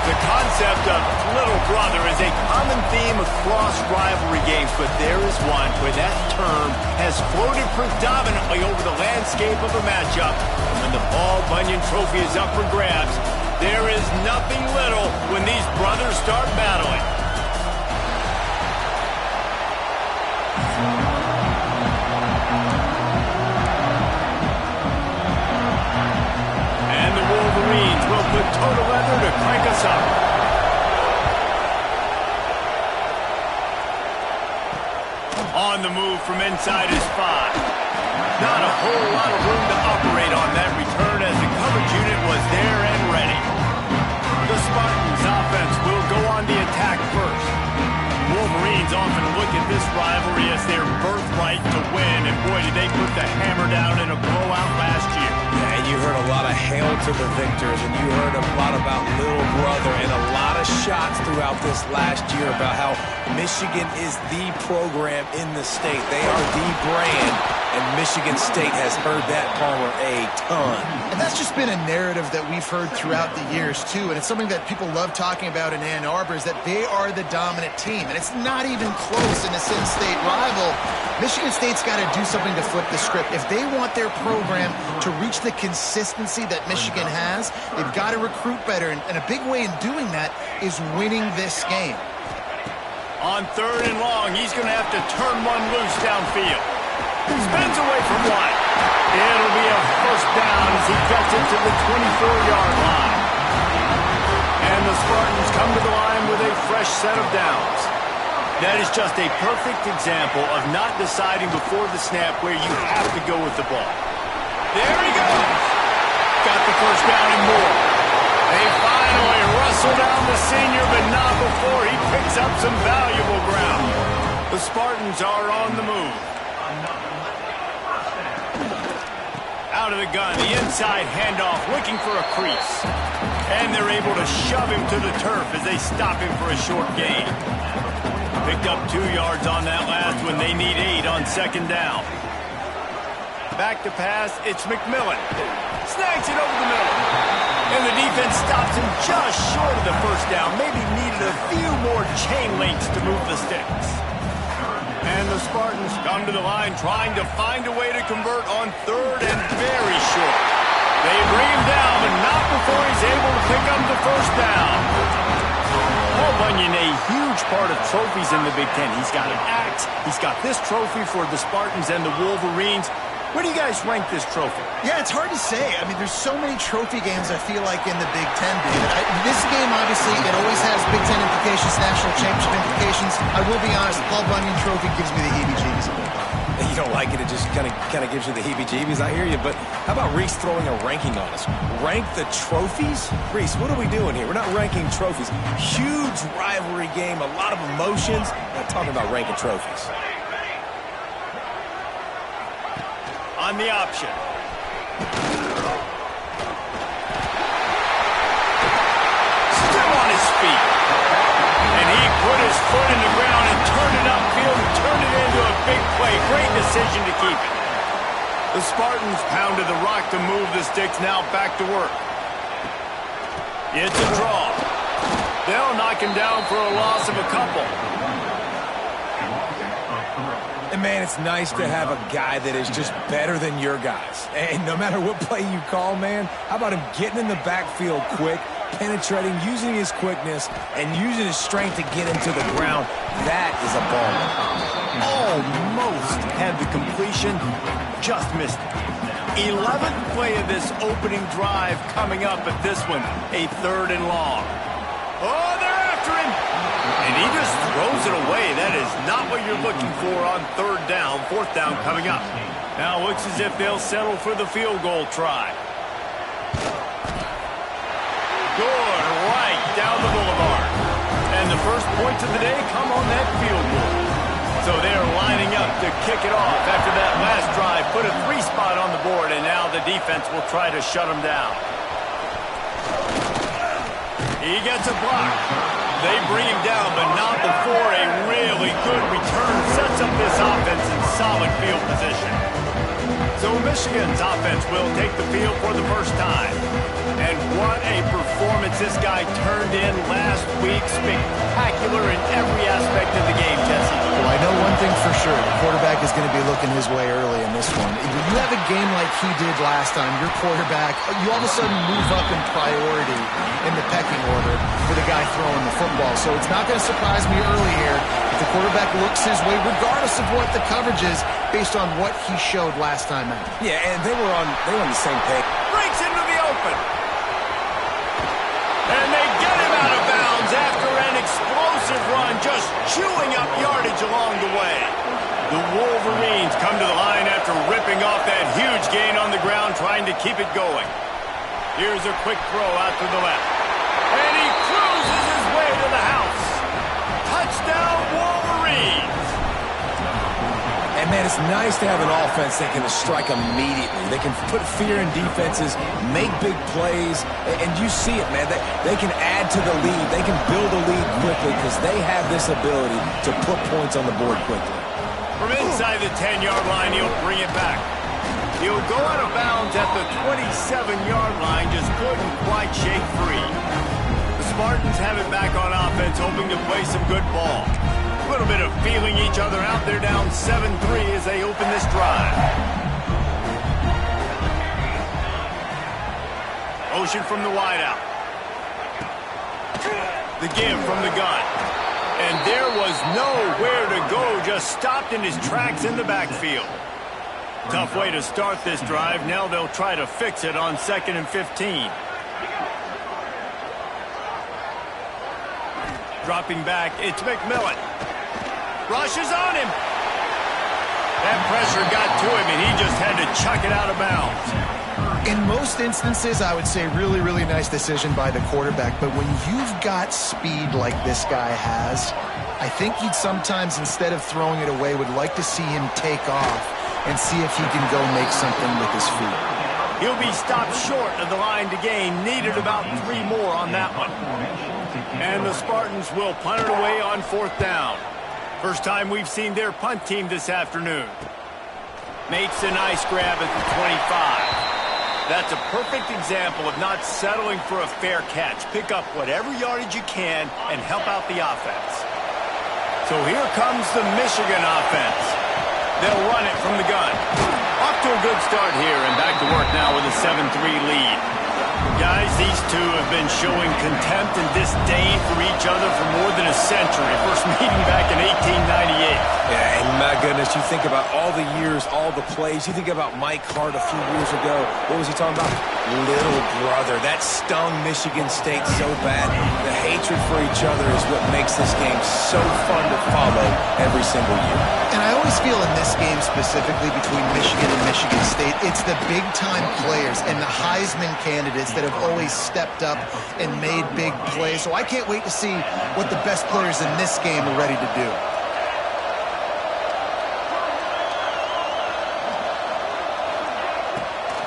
The concept of little brother is a common theme across rivalry games, but there is one where that term has floated predominantly over the landscape of a matchup. And when the Paul Bunyan Trophy is up for grabs, there is nothing little when these brothers start battling. And the Wolverines will put toe to leather to crank us up. On the move from inside his 5. Not a whole lot of room to operate on that return as the coverage unit was there and ready. The Spartans' offense will go on the attack first. Wolverines often look at this rivalry as their birthright to win, and boy, did they put the hammer down in a blowout last year. Yeah, and you heard a lot of hail to the victors, and you heard a lot about little brother, and a lot of shots throughout this last year about how Michigan is the program in the state. They are the brand, and Michigan State has heard that, Palmer, a ton. And that's just been a narrative that we've heard throughout the years, too. And it's something that people love talking about in Ann Arbor is that they are the dominant team. And it's not even close in this in-state rival. Michigan State's got to do something to flip the script. If they want their program to reach the consistency that Michigan has, they've got to recruit better. And a big way in doing that is winning this game. On 3rd and long, he's going to have to turn one loose downfield. Spins away from one. It'll be a first down as he gets it to the 24-yard line. And the Spartans come to the line with a fresh set of downs. That is just a perfect example of not deciding before the snap where you have to go with the ball. There he goes. Got the first down and more. They finally wrestle down the senior, but not before he picks up some valuable ground. The Spartans are on the move. Out of the gun, the inside handoff, looking for a crease. And they're able to shove him to the turf as they stop him for a short gain. Picked up 2 yards on that last one. They need 8 on 2nd down. Back to pass, it's McMillan. Snags it over the middle. And the defense stops him just short of the first down. Maybe needed a few more chain links to move the sticks. And the Spartans come to the line trying to find a way to convert on 3rd and very short. They bring him down, but not before he's able to pick up the first down. Paul Bunyan, a huge part of trophies in the Big Ten. He's got an axe. He's got this trophy for the Spartans and the Wolverines. Where do you guys rank this trophy? Yeah, it's hard to say. I mean, there's so many trophy games, I feel like, in the Big Ten, David. This game, obviously, it always has Big Ten implications, national championship implications. I will be honest, the Paul Bunyan Trophy gives me the heebie-jeebies a bit. You don't like it, it just kind of gives you the heebie-jeebies. I hear you, but how about Reese throwing a ranking on us? Rank the trophies? Reese, what are we doing here? We're not ranking trophies. Huge rivalry game, a lot of emotions. We're not talking about ranking trophies. On the option. Still on his feet. And he put his foot in the ground and turned it upfield and turned it into a big play. Great decision to keep it. The Spartans pounded the rock to move the sticks, now back to work. It's a draw. They'll knock him down for a loss of a couple. And, man, it's nice to have a guy that is just better than your guys. And no matter what play you call, man, how about him getting in the backfield quick, penetrating, using his quickness, and using his strength to get into the ground. That is a baller. Almost had the completion, just missed it. 11th play of this opening drive coming up at this one, a 3rd and long. Oh, they're after him! And he just throws it away. That is not what you're looking for on 3rd down. 4th down coming up. Now looks as if they'll settle for the field goal try. Good, right down the boulevard. And the first points of the day come on that field goal. So they're lining up to kick it off after that last drive. Put a 3 spot on the board, and now the defense will try to shut them down. He gets a block. They bring him down, but not before a really good return sets up this offense in solid field position. So Michigan's offense will take the field for the first time. And what a performance this guy turned in last week. Spectacular in every aspect of the game, Jesse. Well, I know one thing for sure. The quarterback is going to be looking his way early in this one. When you have a game like he did last time, your quarterback, you all of a sudden move up in priority in the pecking order for the guy throwing the football. So it's not going to surprise me early here if the quarterback looks his way, regardless of what the coverage is, based on what he showed last time out. Yeah, and they were on the same page. Breaks into the open. And they get him out of bounds after an explosive run, just chewing up yardage along the way. The Wolverines come to the line after ripping off that huge gain on the ground, trying to keep it going. Here's a quick throw out to the left. And he cruises his way to the house. Touchdown, Wolverines. And, man, it's nice to have an offense that can strike immediately. They can put fear in defenses, make big plays, and you see it, man. They can add to the lead. They can build a lead quickly because they have this ability to put points on the board quickly. From inside the 10-yard line, he'll bring it back. He'll go out of bounds at the 27-yard line, just couldn't quite shake free. The Spartans have it back on offense, hoping to play some good ball. A little bit of feeling each other out. They're down 7-3 as they open this drive. Motion from the wideout. The give from the gun. And there was nowhere to go, just stopped in his tracks in the backfield. Tough way to start this drive. Now they'll try to fix it on 2nd and 15. Dropping back, it's McMillan. Rushes on him. That pressure got to him, and he just had to chuck it out of bounds. In most instances, I would say really, really nice decision by the quarterback. But when you've got speed like this guy has, I think he'd sometimes, instead of throwing it away, would like to see him take off and see if he can go make something with his feet. He'll be stopped short of the line to gain. Needed about 3 more on that one. And the Spartans will punt it away on 4th down. First time we've seen their punt team this afternoon. Makes a nice grab at the 25. That's a perfect example of not settling for a fair catch. Pick up whatever yardage you can and help out the offense. So here comes the Michigan offense. They'll run it from the gun. Off to a good start here, and back to work now with a 7-3 lead. Guys, these two have been showing contempt and disdain for each other for more than a century. First meeting back in 1898. Yeah, and my goodness, you think about all the years, all the plays. You think about Mike Hart a few years ago. What was he talking about? Little brother. That stung Michigan State so bad. The hatred for each other is what makes this game so fun to follow every single year. And I always feel in this game specifically between Michigan and Michigan State, it's the big-time players and the Heisman candidates that have always stepped up and made big plays. So I can't wait to see what the best players in this game are ready to do.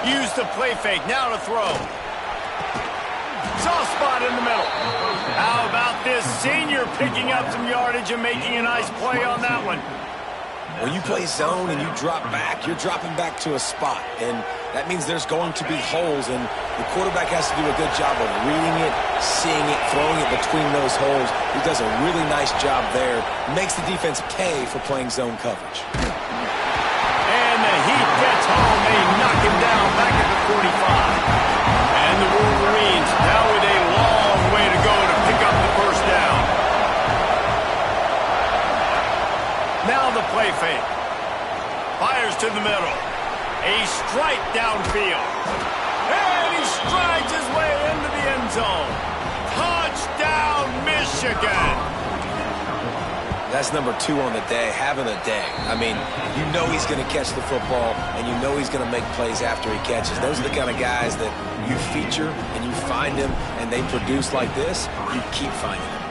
Use the play fake, now to throw. Soft spot in the middle. How about this senior picking up some yardage and making a nice play on that one? When you play zone and you drop back, you're dropping back to a spot. And that means there's going to be holes, and the quarterback has to do a good job of reading it, seeing it, throwing it between those holes. He does a really nice job there. Makes the defense pay for playing zone coverage. And the Heat gets home. They knock him down back at the 45. And the Wolverines now with a long way to go to pick up the first down. Now the play fake. Fires to the middle. A strike downfield. And he strides his way into the end zone. Touchdown, Michigan. That's number 2 on the day, having a day. I mean, you know he's going to catch the football, and you know he's going to make plays after he catches. Those are the kind of guys that you feature, and you find them, and they produce like this, you keep finding them.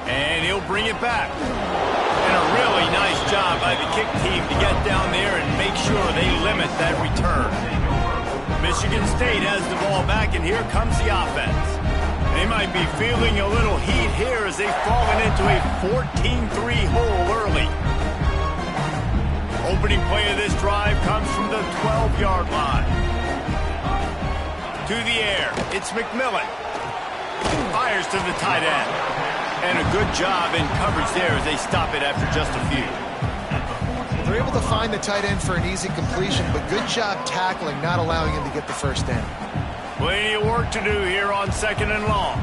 And he'll bring it back. And a really nice job by the kick team to get down there and make sure they limit that return. Michigan State has the ball back, and here comes the offense. They might be feeling a little heat here as they've fallen into a 14-3 hole early. Opening play of this drive comes from the 12-yard line. To the air, it's McMillan. Fires to the tight end. And a good job in coverage there as they stop it after just a few. They're able to find the tight end for an easy completion, but good job tackling, not allowing him to get the first down. Plenty of work to do here on 2nd and long.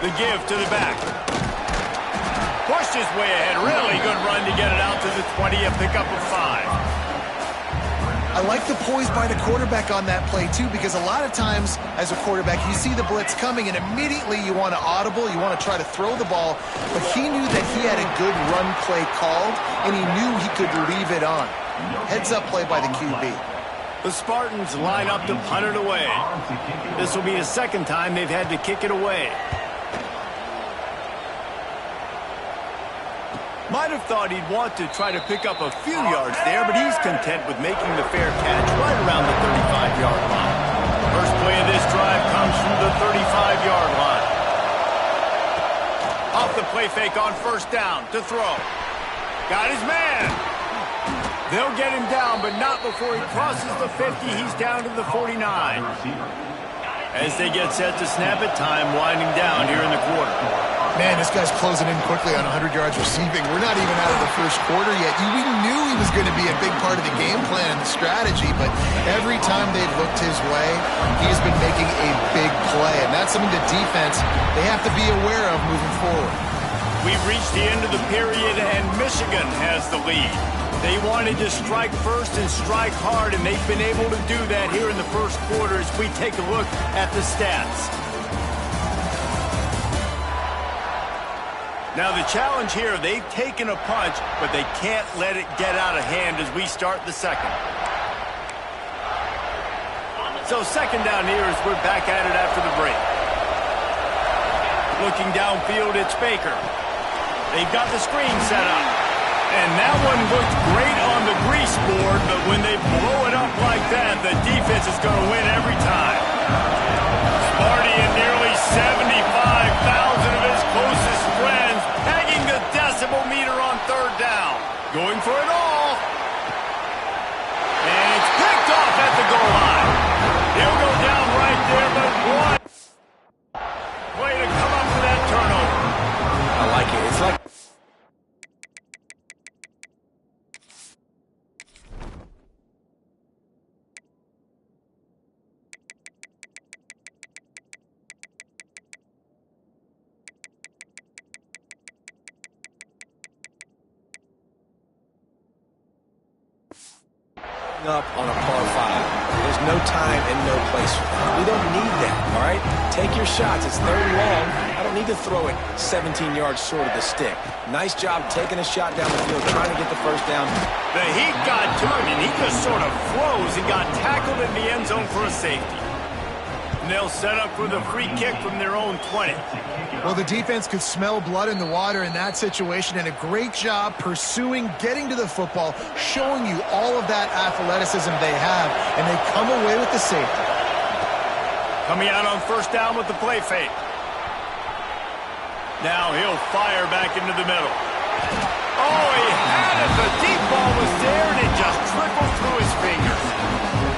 The give to the back. Pushed his way ahead. Really good run to get it out to the 20, a pickup of 5. I like the poise by the quarterback on that play, too, because a lot of times as a quarterback, you see the blitz coming, and immediately you want to audible, you want to try to throw the ball, but he knew that he had a good run play called, and he knew he could leave it on. Heads-up play by the QB. The Spartans line up to punt it away. This will be the second time they've had to kick it away. Might have thought he'd want to try to pick up a few yards there, but he's content with making the fair catch right around the 35-yard line. First play of this drive comes from the 35-yard line. Off the play fake on first down to throw. Got his man. They'll get him down, but not before he crosses the 50. He's down to the 49. As they get set to snap it, time winding down here in the quarter. Man, this guy's closing in quickly on 100 yards receiving. We're not even out of the first quarter yet. We knew he was going to be a big part of the game plan and the strategy, but every time they've looked his way, he's been making a big play, and that's something the defense, they have to be aware of moving forward. We've reached the end of the period, and Michigan has the lead. They wanted to strike first and strike hard, and they've been able to do that here in the first quarter as we take a look at the stats. Now the challenge here, they've taken a punch, but they can't let it get out of hand as we start the second. So second down here as we're back at it after the break. Looking downfield, it's Baker. They've got the screen set up. And that one looked great on the grease board, but when they blow it up like that, the defense is going to win every time. Sparty and nearly 75,000 of his closest friends pegging the decibel meter on third down. Going for it all. And it's picked off at the goal line. He'll go down right there, but what? Way to come up with that turnover. I like it. It's like... up on a par 5. There's no time and no place for that. We don't need that, all right? Take your shots. It's third and long. I don't need to throw it 17 yards short of the stick. Nice job taking a shot down the field, trying to get the first down. The heat got to him, and he just sort of froze. He got tackled in the end zone for a safety. And they'll set up for the free kick from their own 20. Well, the defense could smell blood in the water in that situation, and a great job pursuing, getting to the football, showing you all of that athleticism they have, and they come away with the safety. Coming out on first down with the play fake. Now he'll fire back into the middle. Oh, he had it. The deep ball was there, and it just trickled through his fingers.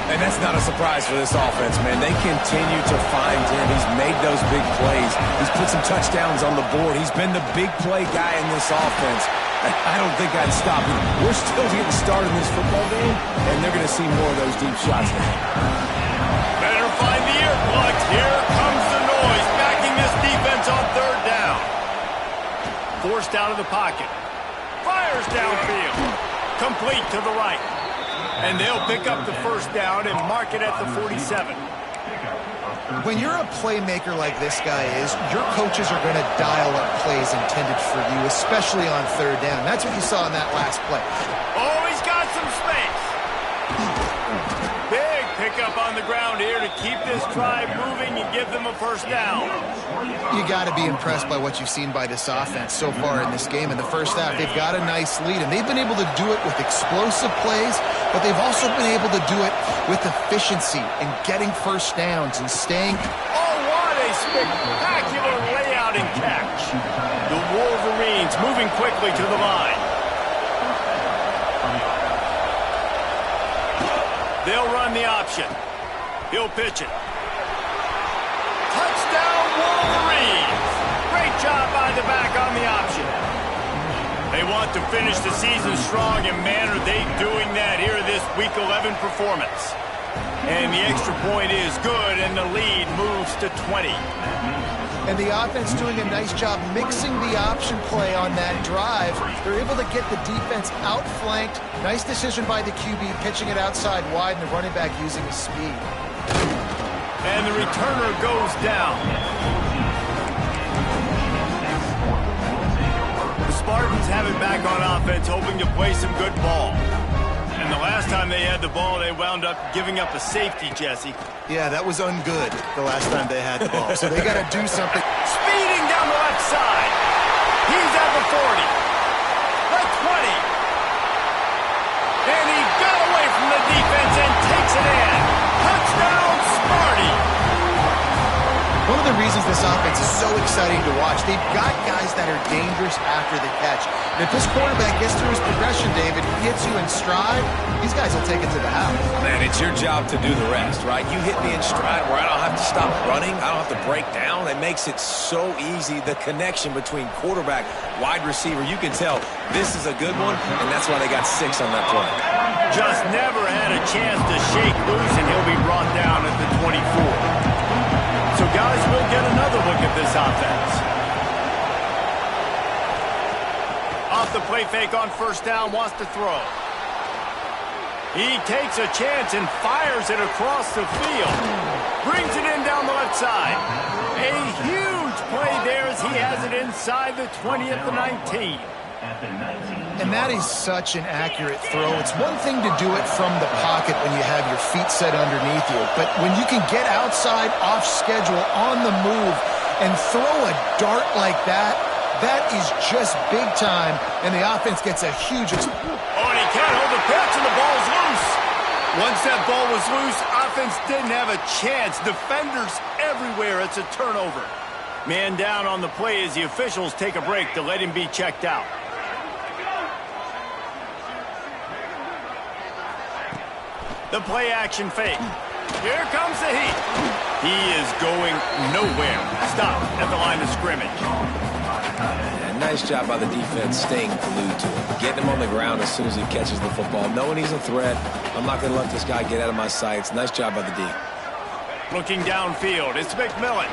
And that's not a surprise for this offense, man. They continue to find him. He's made those big plays. He's put some touchdowns on the board. He's been the big play guy in this offense. I don't think I'd stop him. We're still getting started in this football game, and they're going to see more of those deep shots now. Better find the earplugs. Here comes the noise, backing this defense on third down. Forced out of the pocket. Fires downfield. Complete to the right. And they'll pick up the first down and mark it at the 47. When you're a playmaker like this guy is, your coaches are going to dial up plays intended for you, especially on third down. That's what you saw in that last play. Oh, he's got some space. Big pickup on the ground here to keep this drive moving and give them a first down. You got to be impressed by what you've seen by this offense so far in this game. In the first half, they've got a nice lead, and they've been able to do it with explosive plays, but they've also been able to do it with efficiency and getting first downs and staying. Oh, what a spectacular layout and catch. The Wolverines moving quickly to the line. They'll run the option. He'll pitch it. Touchdown, Wolverines! Great job by the back on the option. They want to finish the season strong, and man, are they doing that here in this Week 11 performance. And the extra point is good, and the lead moves to 20. And the offense doing a nice job mixing the option play on that drive. They're able to get the defense outflanked. Nice decision by the QB, pitching it outside wide, and the running back using his speed. And the returner goes down. The Spartans have it back on offense, hoping to play some good ball. And the last time they had the ball, they wound up giving up a safety, Jesse. Yeah, that was ungood the last time they had the ball. So they got to do something. Speeding down the left side. He's at the 40. The 20. And he got away from the defense and takes it in. Touchdown, Sparty. One of the reasons this offense is so exciting to watch, they've got guys that are dangerous after the catch. And if this quarterback gets through his progression, David, gets you in stride, these guys will take it to the house. Man, it's your job to do the rest, right? You hit me in stride where I don't have to stop running. I don't have to break down. It makes it so easy. The connection between quarterback, wide receiver, you can tell this is a good one, and that's why they got 6 on that play. Just never had a chance to shake loose, and he'll be brought down at the 24. So, guys, we'll get another look at this offense. Off the play fake on first down, wants to throw. He takes a chance and fires it across the field. Brings it in down the left side. A huge play there as he has it inside the 20 at the 19. And that is such an accurate throw. It's one thing to do it from the pocket when you have your feet set underneath you, but when you can get outside, off schedule, on the move, and throw a dart like that, that is just big time, and the offense gets a huge... Oh, and he can't hold the pitch, and the ball's loose. Once that ball was loose, offense didn't have a chance. Defenders everywhere. It's a turnover. Man down on the play as the officials take a break to let him be checked out. The play action fake. Here comes the heat. He is going nowhere. Stop at the line of scrimmage. Yeah, nice job by the defense staying glued to him. Getting him on the ground as soon as he catches the football. Knowing he's a threat. I'm not going to let this guy get out of my sights. Nice job by the D. Looking downfield. It's McMillan.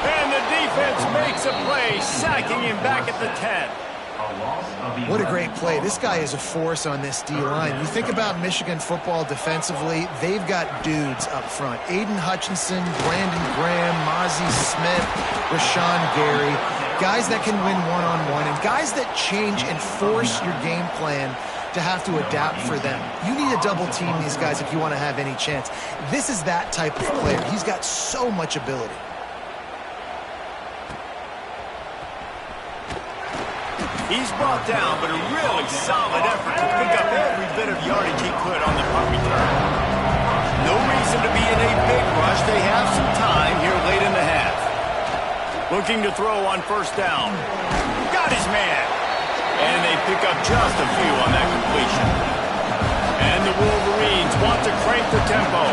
And the defense makes a play, sacking him back at the 10. What a great play. This guy is a force on this D-line. You think about Michigan football defensively, they've got dudes up front. Aiden Hutchinson, Brandon Graham, Mozzie Smith, Rashawn Gary. Guys that can win one-on-one and guys that change and force your game plan to have to adapt for them. You need to double team these guys if you want to have any chance. This is that type of player. He's got so much ability. He's brought down, but a really solid effort to pick up every bit of yardage he could on the punt return. No reason to be in a big rush. They have some time here late in the half. Looking to throw on first down. Got his man. And they pick up just a few on that completion. And the Wolverines want to crank the tempo.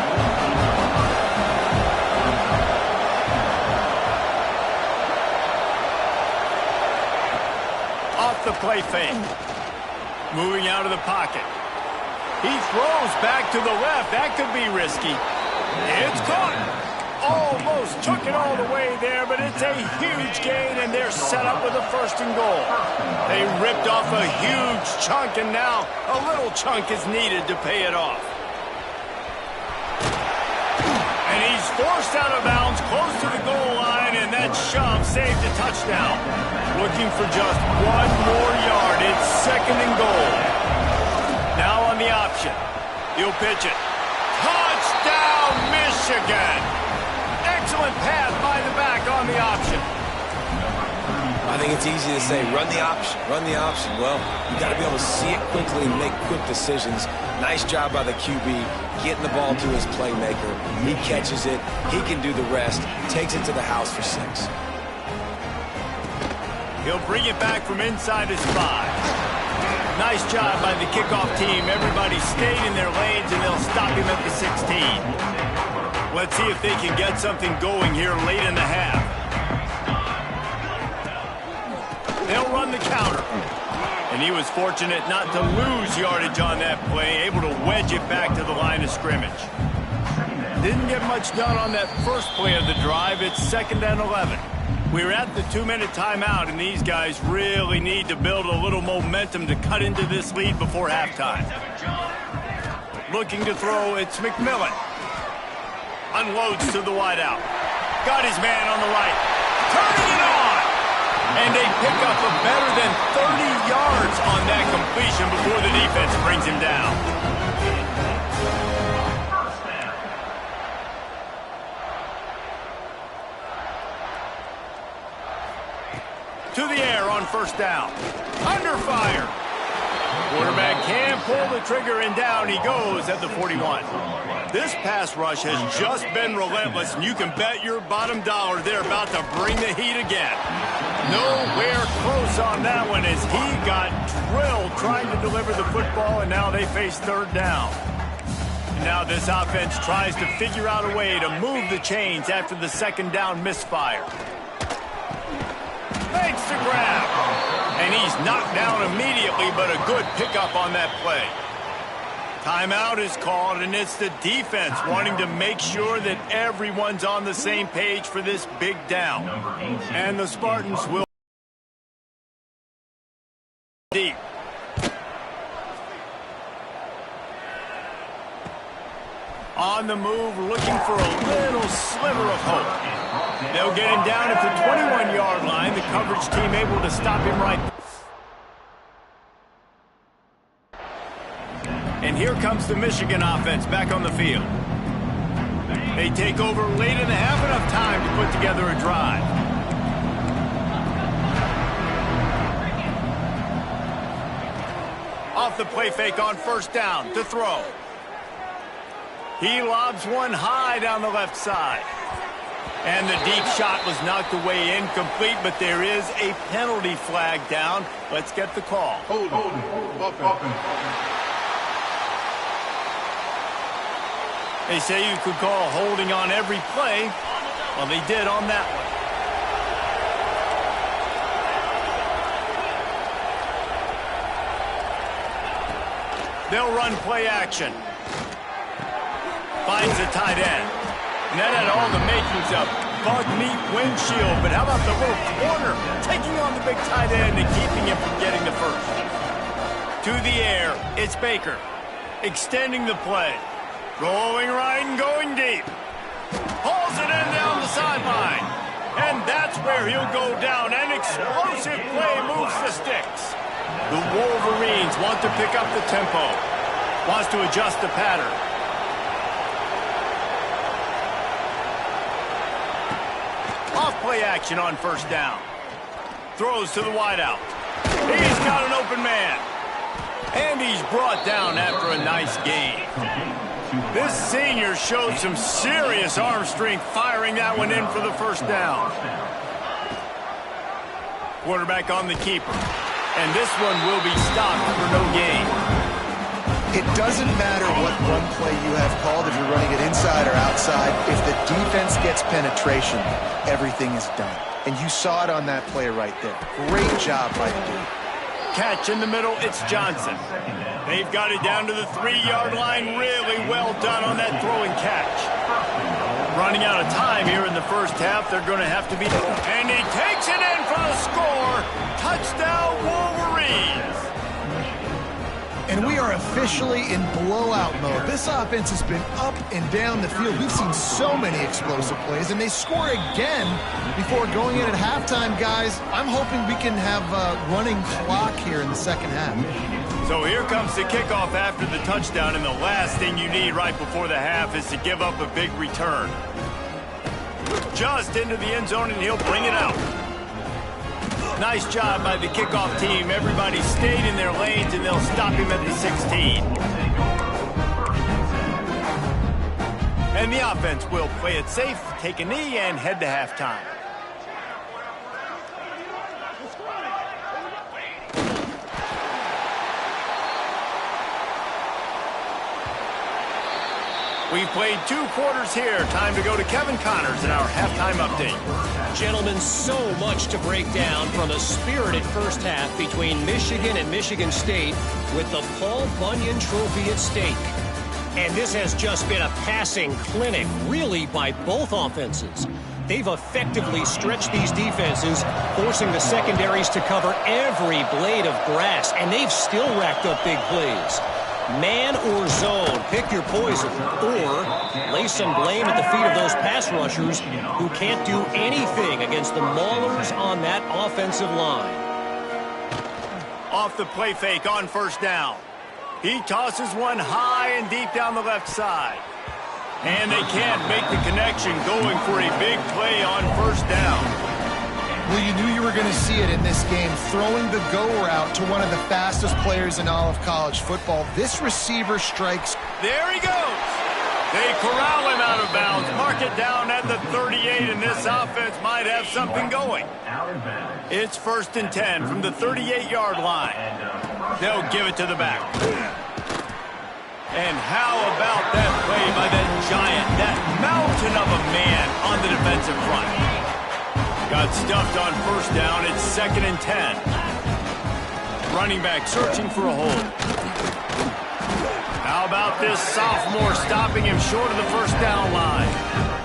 The play fake. Moving out of the pocket. He throws back to the left. That could be risky. It's caught. Almost took it all the way there, but it's a huge gain, and they're set up with a 1st and goal. They ripped off a huge chunk, and now a little chunk is needed to pay it off. And he's forced out of bounds close to the goal line, and that shove saved a touchdown. Looking for just one more yard. It's 2nd and goal. Now on the option. He'll pitch it. Touchdown, Michigan! Excellent pass by the back on the option. I think it's easy to say, run the option, run the option. Well, you got to be able to see it quickly and make quick decisions. Nice job by the QB, getting the ball to his playmaker. He catches it. He can do the rest. Takes it to the house for 6. He'll bring it back from inside his 5. Nice job by the kickoff team. Everybody stayed in their lanes, and they'll stop him at the 16. Let's see if they can get something going here late in the half. They'll run the counter. And he was fortunate not to lose yardage on that play, able to wedge it back to the line of scrimmage. Didn't get much done on that first play of the drive. It's 2nd and 11. We're at the 2-minute timeout, and these guys really need to build a little momentum to cut into this lead before halftime. Looking to throw, it's McMillan. Unloads to the wideout. Got his man on the right. Turning it on! And they pick up a better than 30 yards on that completion before the defense brings him down. To the air on 1st down. Under fire. Quarterback can pull the trigger, and down he goes at the 41. This pass rush has just been relentless, and you can bet your bottom dollar they're about to bring the heat again. Nowhere close on that one as he got drilled trying to deliver the football, and now they face 3rd down. And now this offense tries to figure out a way to move the chains after the 2nd down misfire. Makes the grab. And he's knocked down immediately, but a good pickup on that play. Timeout is called, and it's the defense wanting to make sure that everyone's on the same page for this big down. And the Spartans will deep. On the move, looking for a little sliver of hope. They'll get him down at the 21-yard line. The coverage team able to stop him right. And here comes the Michigan offense back on the field. They take over late in the half, enough time to put together a drive. Off the play fake on 1st down to throw. He lobs one high down the left side. And the deep shot was knocked away incomplete, but there is a penalty flag down. Let's get the call. Hold. They say you could call holding on every play. Well, they did on that one. They'll run play action. Finds the tight end. And that had all the makings of bug meat windshield. But how about the little corner taking on the big tight end and keeping him from getting the first? To the air, it's Baker. Extending the play. Rolling right and going deep. Pulls it in down the sideline. And that's where he'll go down. An explosive play moves the sticks. The Wolverines want to pick up the tempo. Wants to adjust the pattern. Off play action on 1st down. Throws to the wideout. He's got an open man. And he's brought down after a nice gain. This senior showed some serious arm strength firing that one in for the 1st down. Quarterback on the keeper. And this one will be stopped for no gain. It doesn't matter what run play you have called, if you're running it inside or outside. If the defense gets penetration, everything is done. And you saw it on that play right there. Great job by the dude. Catch in the middle, it's Johnson. They've got it down to the 3-yard line. Really well done on that throw and catch. Running out of time here in the 1st half. They're going to have to be... And he takes it in for the score. Touchdown, Wolverines. And we are officially in blowout mode. This offense has been up and down the field. We've seen so many explosive plays, and they score again before going in at halftime, guys. I'm hoping we can have a running clock here in the 2nd half. So here comes the kickoff after the touchdown, and the last thing you need right before the half is to give up a big return. Just into the end zone, and he'll bring it out. Nice job by the kickoff team. Everybody stayed in their lanes, and they'll stop him at the 16. And the offense will play it safe, take a knee, and head to halftime. We've played 2 quarters here. Time to go to Kevin Connors in our halftime update. Gentlemen, so much to break down from a spirited first half between Michigan and Michigan State with the Paul Bunyan Trophy at stake. And this has just been a passing clinic, really, by both offenses. They've effectively stretched these defenses, forcing the secondaries to cover every blade of grass, and they've still racked up big plays. Man or zone, pick your poison, or lay some blame at the feet of those pass rushers who can't do anything against the maulers on that offensive line. Off the play fake on first down. He tosses one high and deep down the left side. And they can't make the connection, going for a big play on first down. Well, you knew you were going to see it in this game, throwing the go route to one of the fastest players in all of college football. This receiver strikes. There he goes. They corral him out of bounds, mark it down at the 38, and this offense might have something going. It's 1st and 10 from the 38-yard line. They'll give it to the back. And how about that play by that giant, that mountain of a man on the defensive front? Got stuffed on first down. It's 2nd and 10. Running back searching for a hole. How about this sophomore stopping him short of the first down line?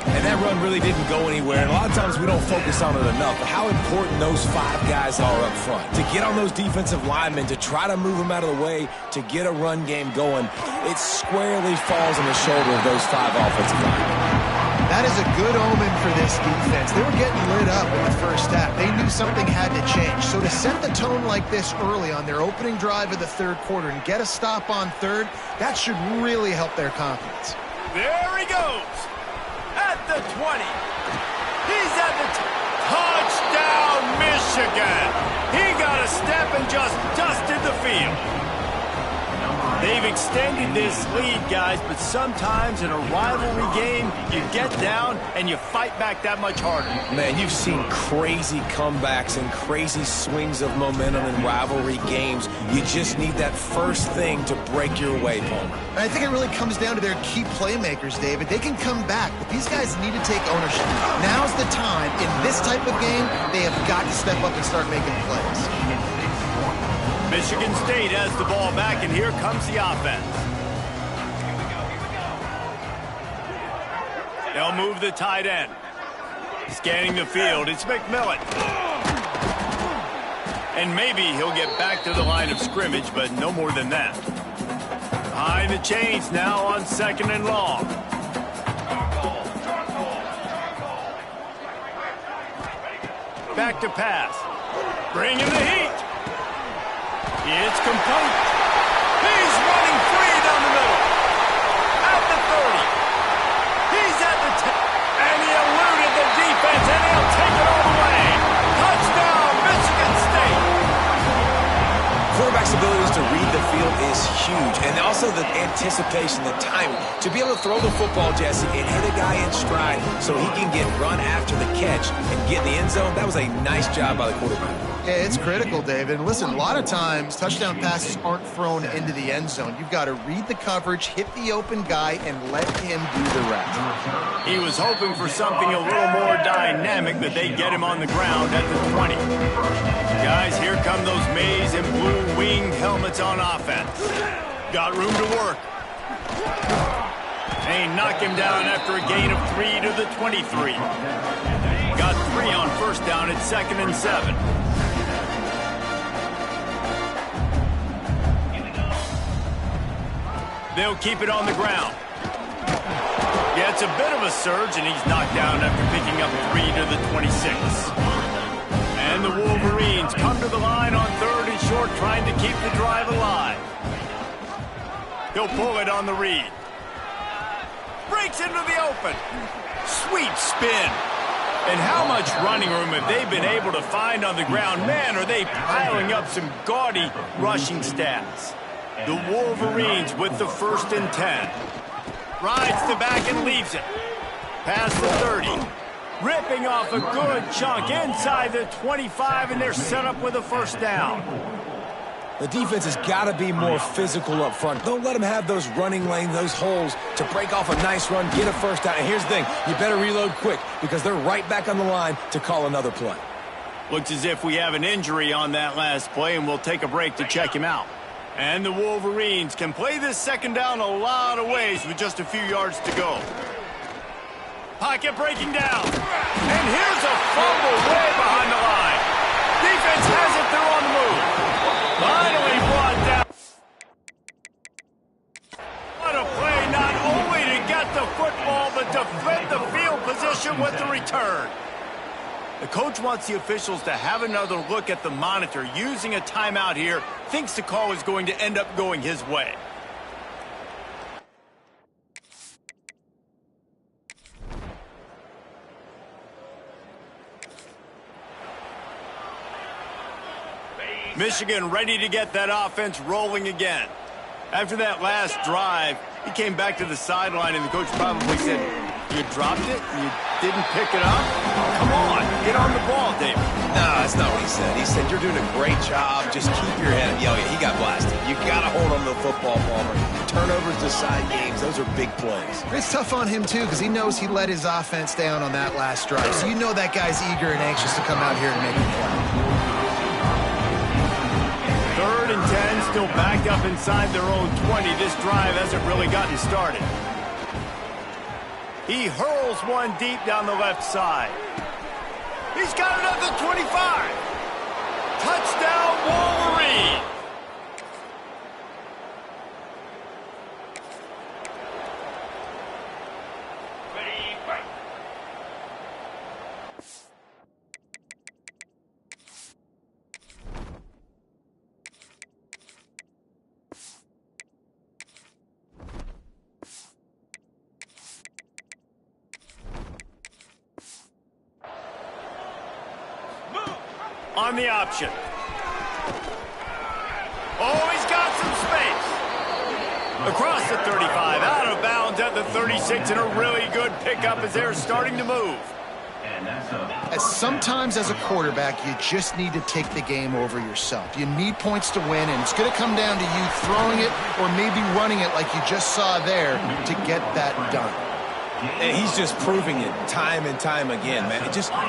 And that run really didn't go anywhere. And a lot of times we don't focus on it enough. But how important those 5 guys are up front. To get on those defensive linemen, to try to move them out of the way, to get a run game going, it squarely falls on the shoulder of those 5 offensive linemen. That is a good omen for this defense. They were getting lit up in the first half. They knew something had to change. So to set the tone like this early on their opening drive of the 3rd quarter and get a stop on 3rd, that should really help their confidence. There he goes. At the 20. He's at the touchdown, Michigan. He got a step and just dusted the field. They've extended this lead, guys, but sometimes in a rivalry game, you get down and you fight back that much harder. Man, you've seen crazy comebacks and crazy swings of momentum in rivalry games. You just need that first thing to break your way, Palmer. And I think it really comes down to their key playmakers, David. They can come back, but these guys need to take ownership. Now's the time. In this type of game, they have got to step up and start making plays. Michigan State has the ball back, and here comes the offense. They'll move the tight end. Scanning the field, it's McMillan. And maybe he'll get back to the line of scrimmage, but no more than that. Behind the chains now on 2nd and long. Back to pass. Bring in the heat. It's complete. He's running free down the middle. At the 30. He's at the 10. And he eluded the defense, and he'll take it all the way. Touchdown, Michigan State. Quarterback's abilities to read the field is huge. And also the anticipation, the timing. To be able to throw the football, Jesse, and hit a guy in stride so he can get run after the catch and get in the end zone, that was a nice job by the quarterback. Yeah, it's critical, David. And listen, a lot of times, touchdown passes aren't thrown into the end zone. You've got to read the coverage, hit the open guy, and let him do the rest. He was hoping for something a little more dynamic, but they get him on the ground at the 20. Guys, here come those maize and blue winged helmets on offense. Got room to work. They knock him down after a gain of 3 to the 23. Got 3 on first down at 2nd and 7. They'll keep it on the ground. Yeah, it's a bit of a surge, and he's knocked down after picking up 3 to the 26. And the Wolverines come to the line on 3rd and short, trying to keep the drive alive. He'll pull it on the read. Breaks into the open. Sweet spin. And how much running room have they been able to find on the ground? Man, are they piling up some gaudy rushing stats. The Wolverines with the 1st and 10. Rides the back and leaves it. Past the 30. Ripping off a good chunk inside the 25, and they're set up with a first down. The defense has got to be more physical up front. Don't let them have those running lanes, those holes to break off a nice run, get a first down. And here's the thing, you better reload quick because they're right back on the line to call another play. Looks as if we have an injury on that last play, and we'll take a break to check him out. And the Wolverines can play this second down a lot of ways with just a few yards to go. Pocket breaking down. And here's a fumble way behind the line. Defense has it, they're on the move. Finally brought down. What a play, not only to get the football, but to flip the field position with the return. The coach wants the officials to have another look at the monitor. Using a timeout here, thinks the call is going to end up going his way. Michigan ready to get that offense rolling again. After that last drive, he came back to the sideline, and the coach probably said, "You dropped it? You didn't pick it up? Come on, get on the ball, David." No, that's not what he said. He said, "You're doing a great job. Just keep your head up." Yeah, he got blasted. You got to hold on to the football, Palmer. Turnovers decide games. Those are big plays. It's tough on him, too, because he knows he let his offense down on that last drive. So you know that guy's eager and anxious to come out here and make a play. 3rd and 10, still backed up inside their own 20. This drive hasn't really gotten started. He hurls one deep down the left side. He's got it at the 25. Touchdown, Wolverine. On the option. Oh, he's got some space. Across the 35, out of bounds at the 36, and a really good pickup as they're starting to move. Sometimes as a quarterback, you just need to take the game over yourself. You need points to win, and it's going to come down to you throwing it or maybe running it like you just saw there to get that done. And he's just proving it time and time again, man.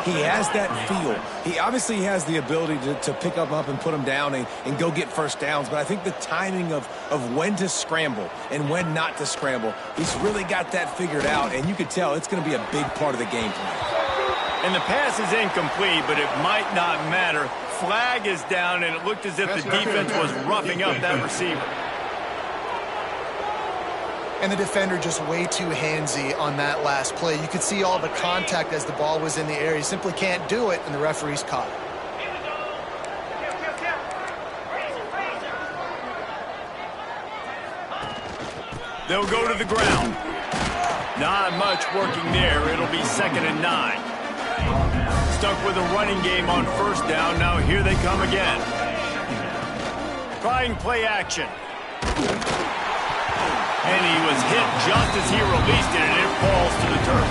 He has that feel. He obviously has the ability to pick them up and put them down and go get first downs. But I think the timing of when to scramble and when not to scramble, he's really got that figured out. And you could tell it's going to be a big part of the game plan. And the pass is incomplete, but it might not matter. Flag is down, and it looked as if the defense was roughing up that receiver. And the defender just way too handsy on that last play. You could see all the contact as the ball was in the air. He simply can't do it, and the referee's caught it. They'll go to the ground. Not much working there. It'll be 2nd and 9. Stuck with a running game on 1st down. Now here they come again. Trying play action. And he was hit just as he released it, and it falls to the turf.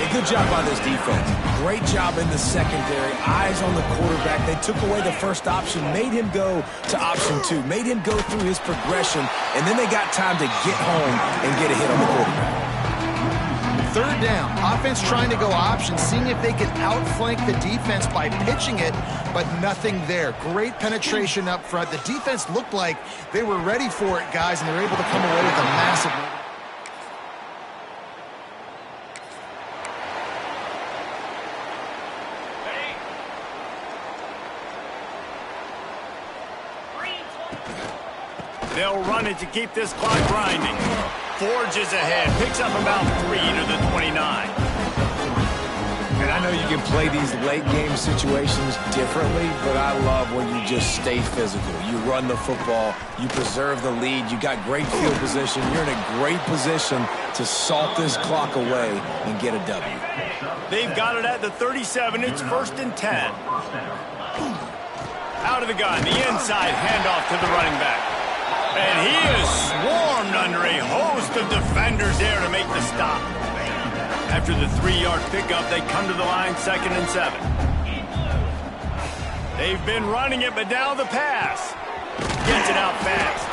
A good job by this defense. Great job in the secondary. Eyes on the quarterback. They took away the first option, made him go to option 2, made him go through his progression, and then they got time to get home and get a hit on the quarterback. 3rd down. Offense trying to go option, seeing if they can outflank the defense by pitching it, but nothing there. Great penetration up front. The defense looked like they were ready for it, guys, and they're able to come away with a massive... They'll run it to keep this clock grinding. Forges ahead, picks up about 3 to the 29. And I know you can play these late game situations differently, but I love when you just stay physical. You run the football, you preserve the lead, you got great field position, you're in a great position to salt this clock away and get a W. They've got it at the 37, it's 1st and 10. Out of the gun, the inside handoff to the running back. And he is swarmed under a host of defenders there to make the stop. After the 3-yard pickup, they come to the line 2nd and 7. They've been running it, but now the pass. gets it out fast.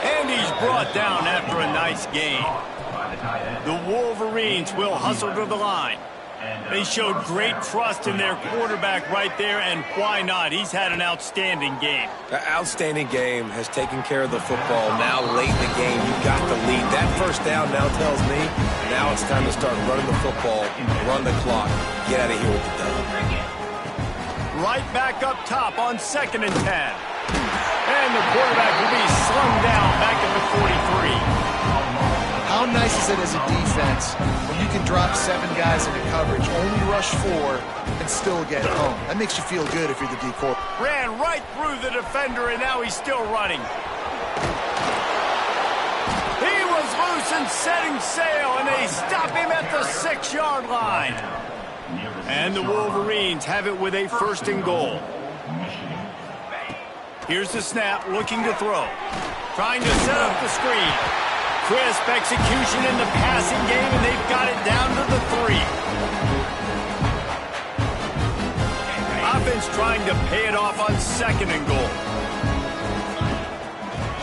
And he's brought down after a nice gain. The Wolverines will hustle to the line. They showed great trust in their quarterback right there, and why not? He's had an outstanding game. The outstanding game has taken care of the football. Now late in the game, you got the lead. That first down now tells me now it's time to start running the football, run the clock, get out of here with the dub. Right back up top on 2nd and 10. And the quarterback will be slung down back at the 43. How nice is it as a defense when you can drop 7 guys into coverage, only rush 4, and still get home? That makes you feel good if you're the D corp. Ran right through the defender, and now he's still running. He was loose and setting sail, and they stop him at the 6-yard line. And the Wolverines have it with a 1st and goal. Here's the snap, looking to throw. Trying to set up the screen. Crisp execution in the passing game, and they've got it down to the 3. Offense trying to pay it off on 2nd and goal.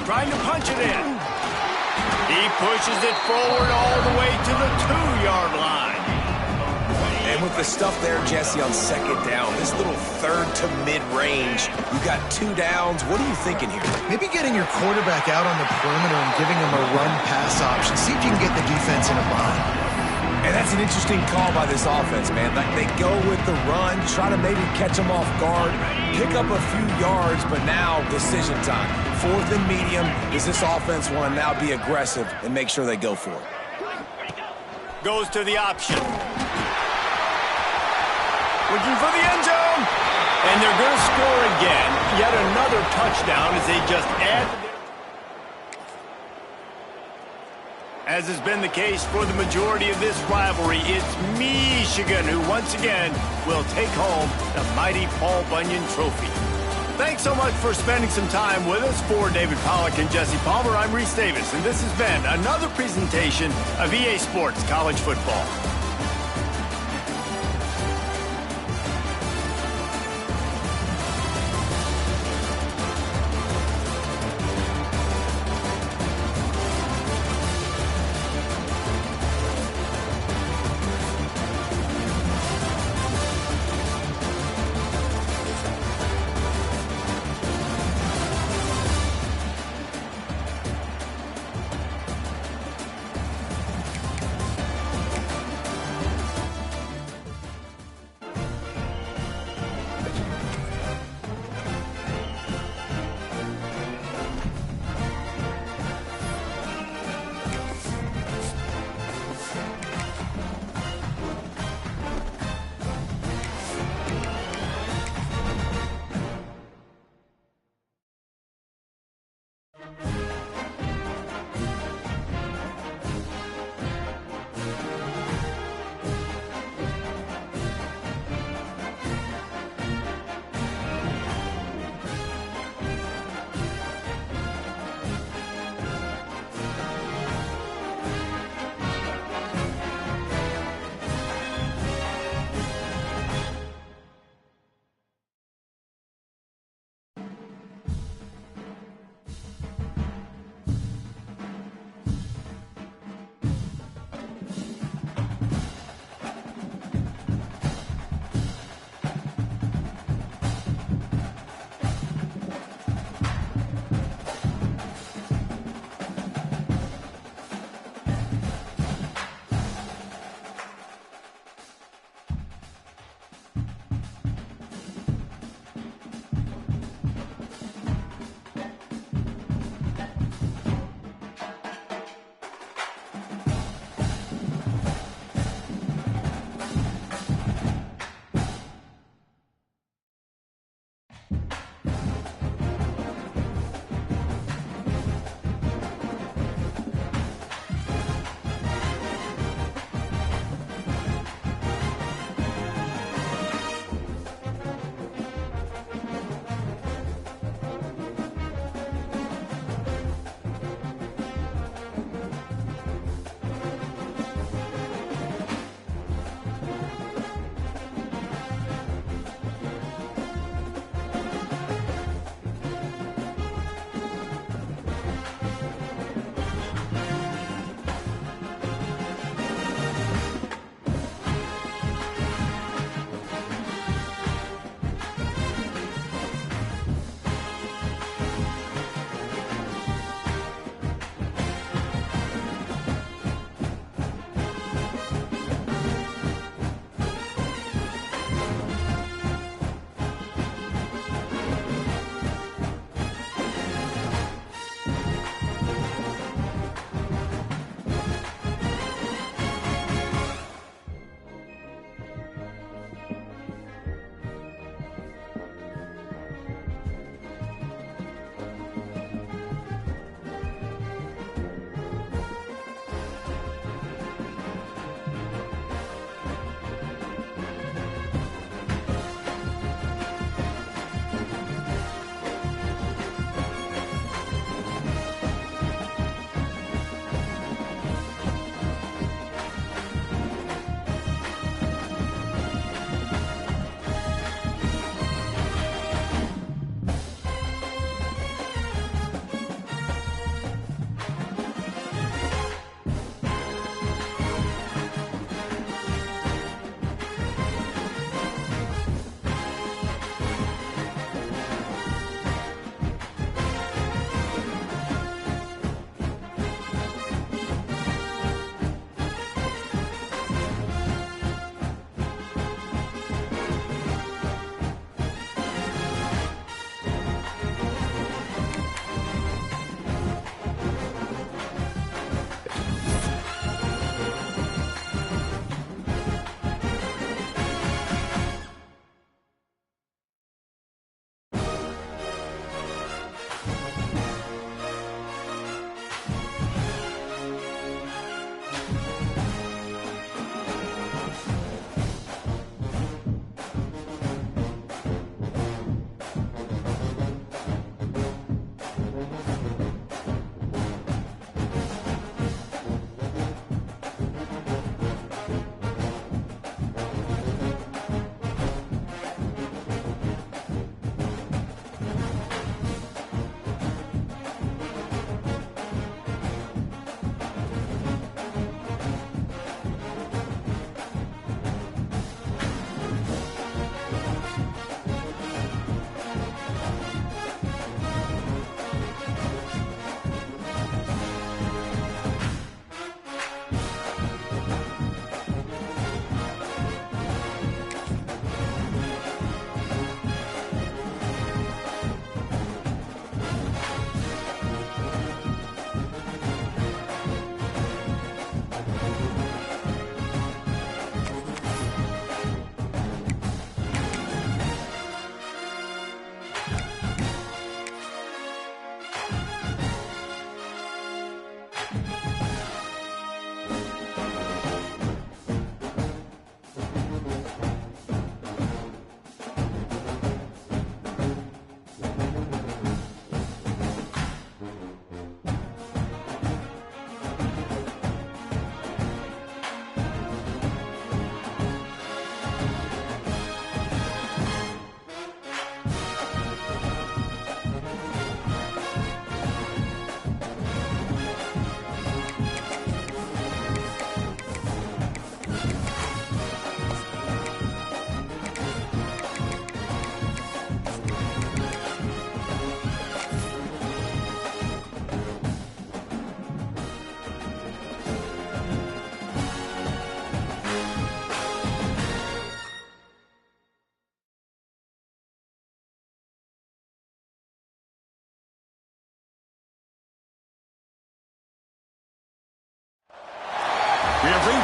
Trying to punch it in. He pushes it forward all the way to the 2-yard line. And with the stuff there, Jesse, on 2nd down, this little 3rd to mid-range, you got 2 downs. What are you thinking here? Maybe getting your quarterback out on the perimeter and giving him a run-pass option. See if you can get the defense in a bind. And that's an interesting call by this offense, man. Like, they go with the run, try to maybe catch them off guard, pick up a few yards, but now decision time. 4th and medium. Does this offense want to now be aggressive and make sure they go for it? Goes to the option. Looking for the end zone. And they're going to score again. Yet another touchdown as they just add to their... As has been the case for the majority of this rivalry, it's Michigan who once again will take home the mighty Paul Bunyan Trophy. Thanks so much for spending some time with us. For David Pollack and Jesse Palmer, I'm Reese Davis, and this has been another presentation of EA Sports College Football.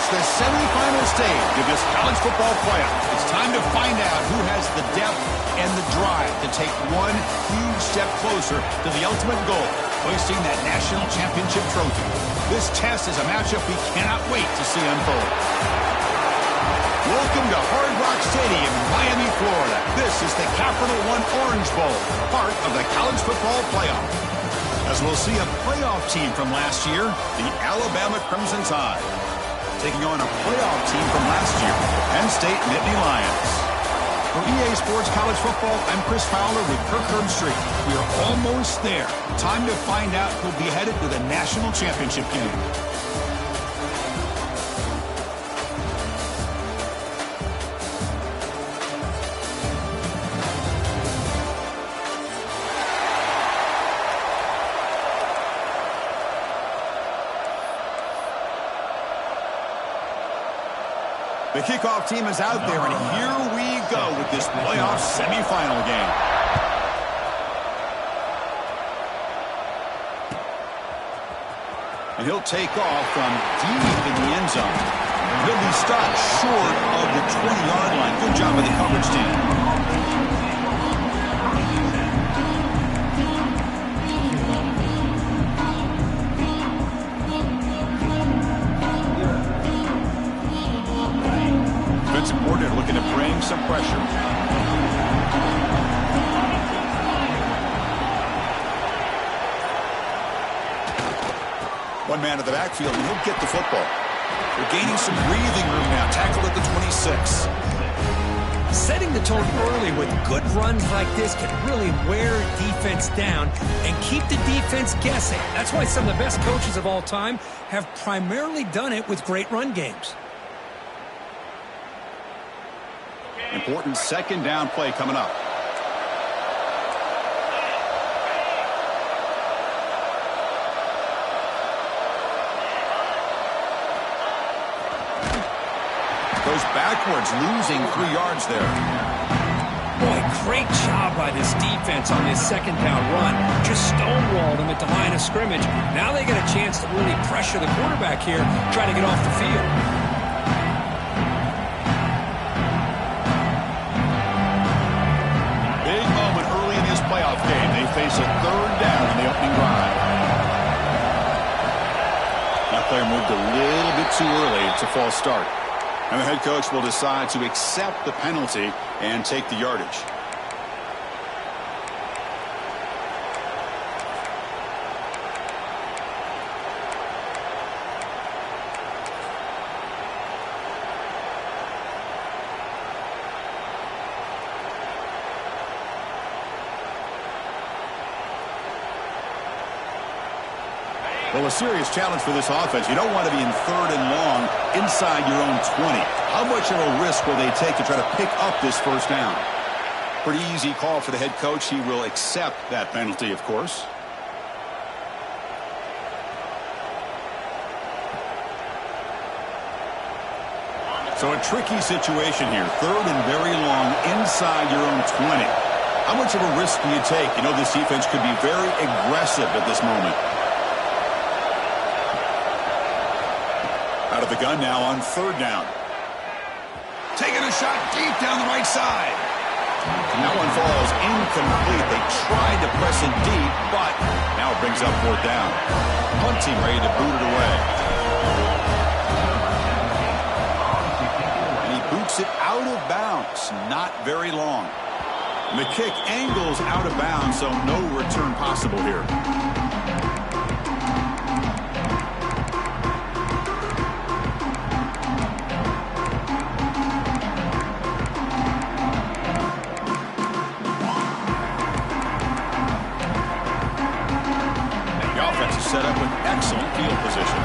It's the semifinal stage of this college football playoff. It's time to find out who has the depth and the drive to take one huge step closer to the ultimate goal, hoisting that national championship trophy. This test is a matchup we cannot wait to see unfold. Welcome to Hard Rock Stadium in Miami, Florida. This is the Capital One Orange Bowl, part of the college football playoff. As we'll see a playoff team from last year, the Alabama Crimson Tide, taking on a playoff team from last year, Penn State Nittany Lions. For EA Sports College Football, I'm Chris Fowler with Kirk Herbstreit. We are almost there. Time to find out who'll be headed to the national championship game. The kickoff team is out there, and here we go with this playoff semifinal game. And he'll take off from deep in the end zone. He'll be stopped short of the 20-yard line. Good job by the coverage team. Coordinator looking to bring some pressure. One man in the backfield, and he'll get the football. They're gaining some breathing room now. Tackled at the 26. Setting the tone early with good runs like this can really wear defense down and keep the defense guessing. That's why some of the best coaches of all time have primarily done it with great run games. Important second down play coming up. Goes backwards, losing 3 yards there. Boy, great job by this defense on this second down run. Just stonewalled him at the line of scrimmage. Now they get a chance to really pressure the quarterback here, try to get off the field. Playoff game. They face a third down in the opening drive. That player moved a little bit too early. It's a false start. And the head coach will decide to accept the penalty and take the yardage. Well, a serious challenge for this offense. You don't want to be in third and long inside your own 20. How much of a risk will they take to try to pick up this first down? Pretty easy call for the head coach. He will accept that penalty, of course. So a tricky situation here. Third and very long inside your own 20. How much of a risk do you take? You know, this defense could be very aggressive at this moment. Out of the gun now on third down. Taking a shot deep down the right side. And that one falls incomplete. They tried to press it deep, but now it brings up fourth down. Punt team ready to boot it away. And he boots it out of bounds. Not very long. And the kick angles out of bounds, so no return possible here. Set up with excellent field position.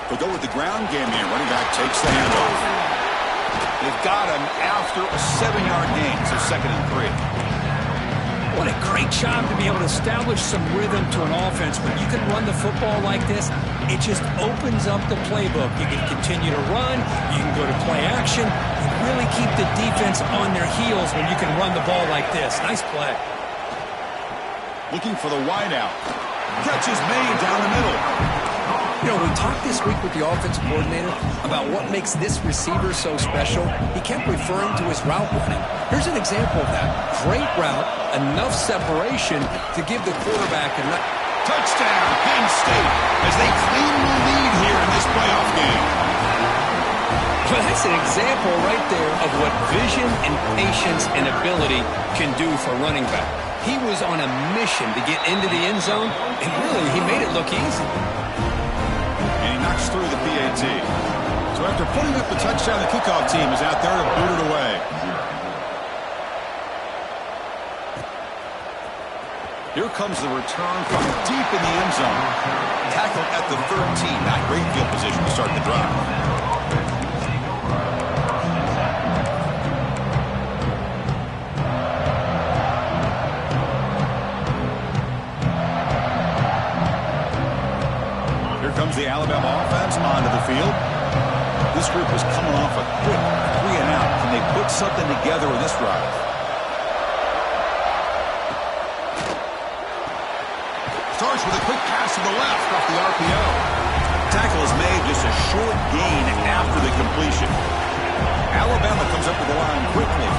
They'll go with the ground game here. Running back takes the handoff. They've got him after a 7-yard gain, so 2nd and 3. What a great job to be able to establish some rhythm to an offense. When you can run the football like this, it just opens up the playbook. You can continue to run, you can go to play action, and really keep the defense on their heels when you can run the ball like this. Nice play. Looking for the wide out. Catch is made down the middle. You know, we talked this week with the offensive coordinator about what makes this receiver so special. He kept referring to his route running. Here's an example of that. Great route, enough separation to give the quarterback enough. Touchdown, Penn State, as they claim the lead here in this playoff game. Well, that's an example right there of what vision and patience and ability can do for a running back. He was on a mission to get into the end zone, and really, he made it look easy. And he knocks through the PAT. So after putting up the touchdown, the kickoff team is out there to boot it away. Here comes the return from deep in the end zone. Tackled at the 13. Not great field position to start the drive. Here comes the Alabama offense onto the field. This group is coming off a quick 3-and-out. Can they put something together in this drive? Starts with a quick pass to the left off the RPO. Tackle is made, just a short gain after the completion. Alabama comes up with the line quickly.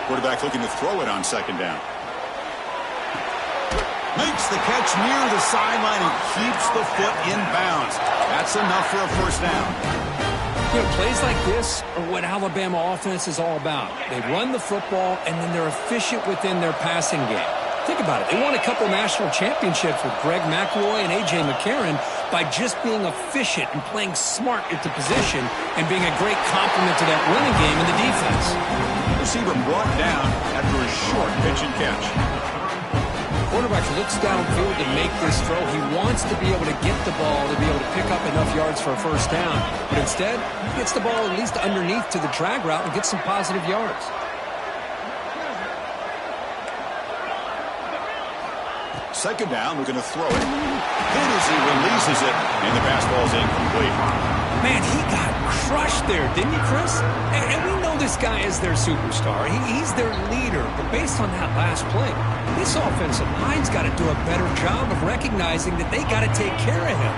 Quarterback looking to throw it on second down. Makes the catch near the sideline and keeps the foot in bounds. That's enough for a first down. You know, plays like this are what Alabama offense is all about. They run the football, and then they're efficient within their passing game. Think about it. They won a couple national championships with Greg McElroy and A.J. McCarron by just being efficient and playing smart at the position and being a great complement to that running game in the defense. Receiver brought down after a short pitch and catch. Quarterback looks downfield to make this throw. He wants to be able to get the ball to be able to pick up enough yards for a first down. But instead, he gets the ball at least underneath to the drag route and gets some positive yards. Second down, looking to throw it. Hit as he releases it, and the pass ball is incomplete. Man, he got crushed there, didn't he, Chris? And we know this guy is their superstar. He's their leader. But based on that last play, this offensive line's got to do a better job of recognizing that they got to take care of him.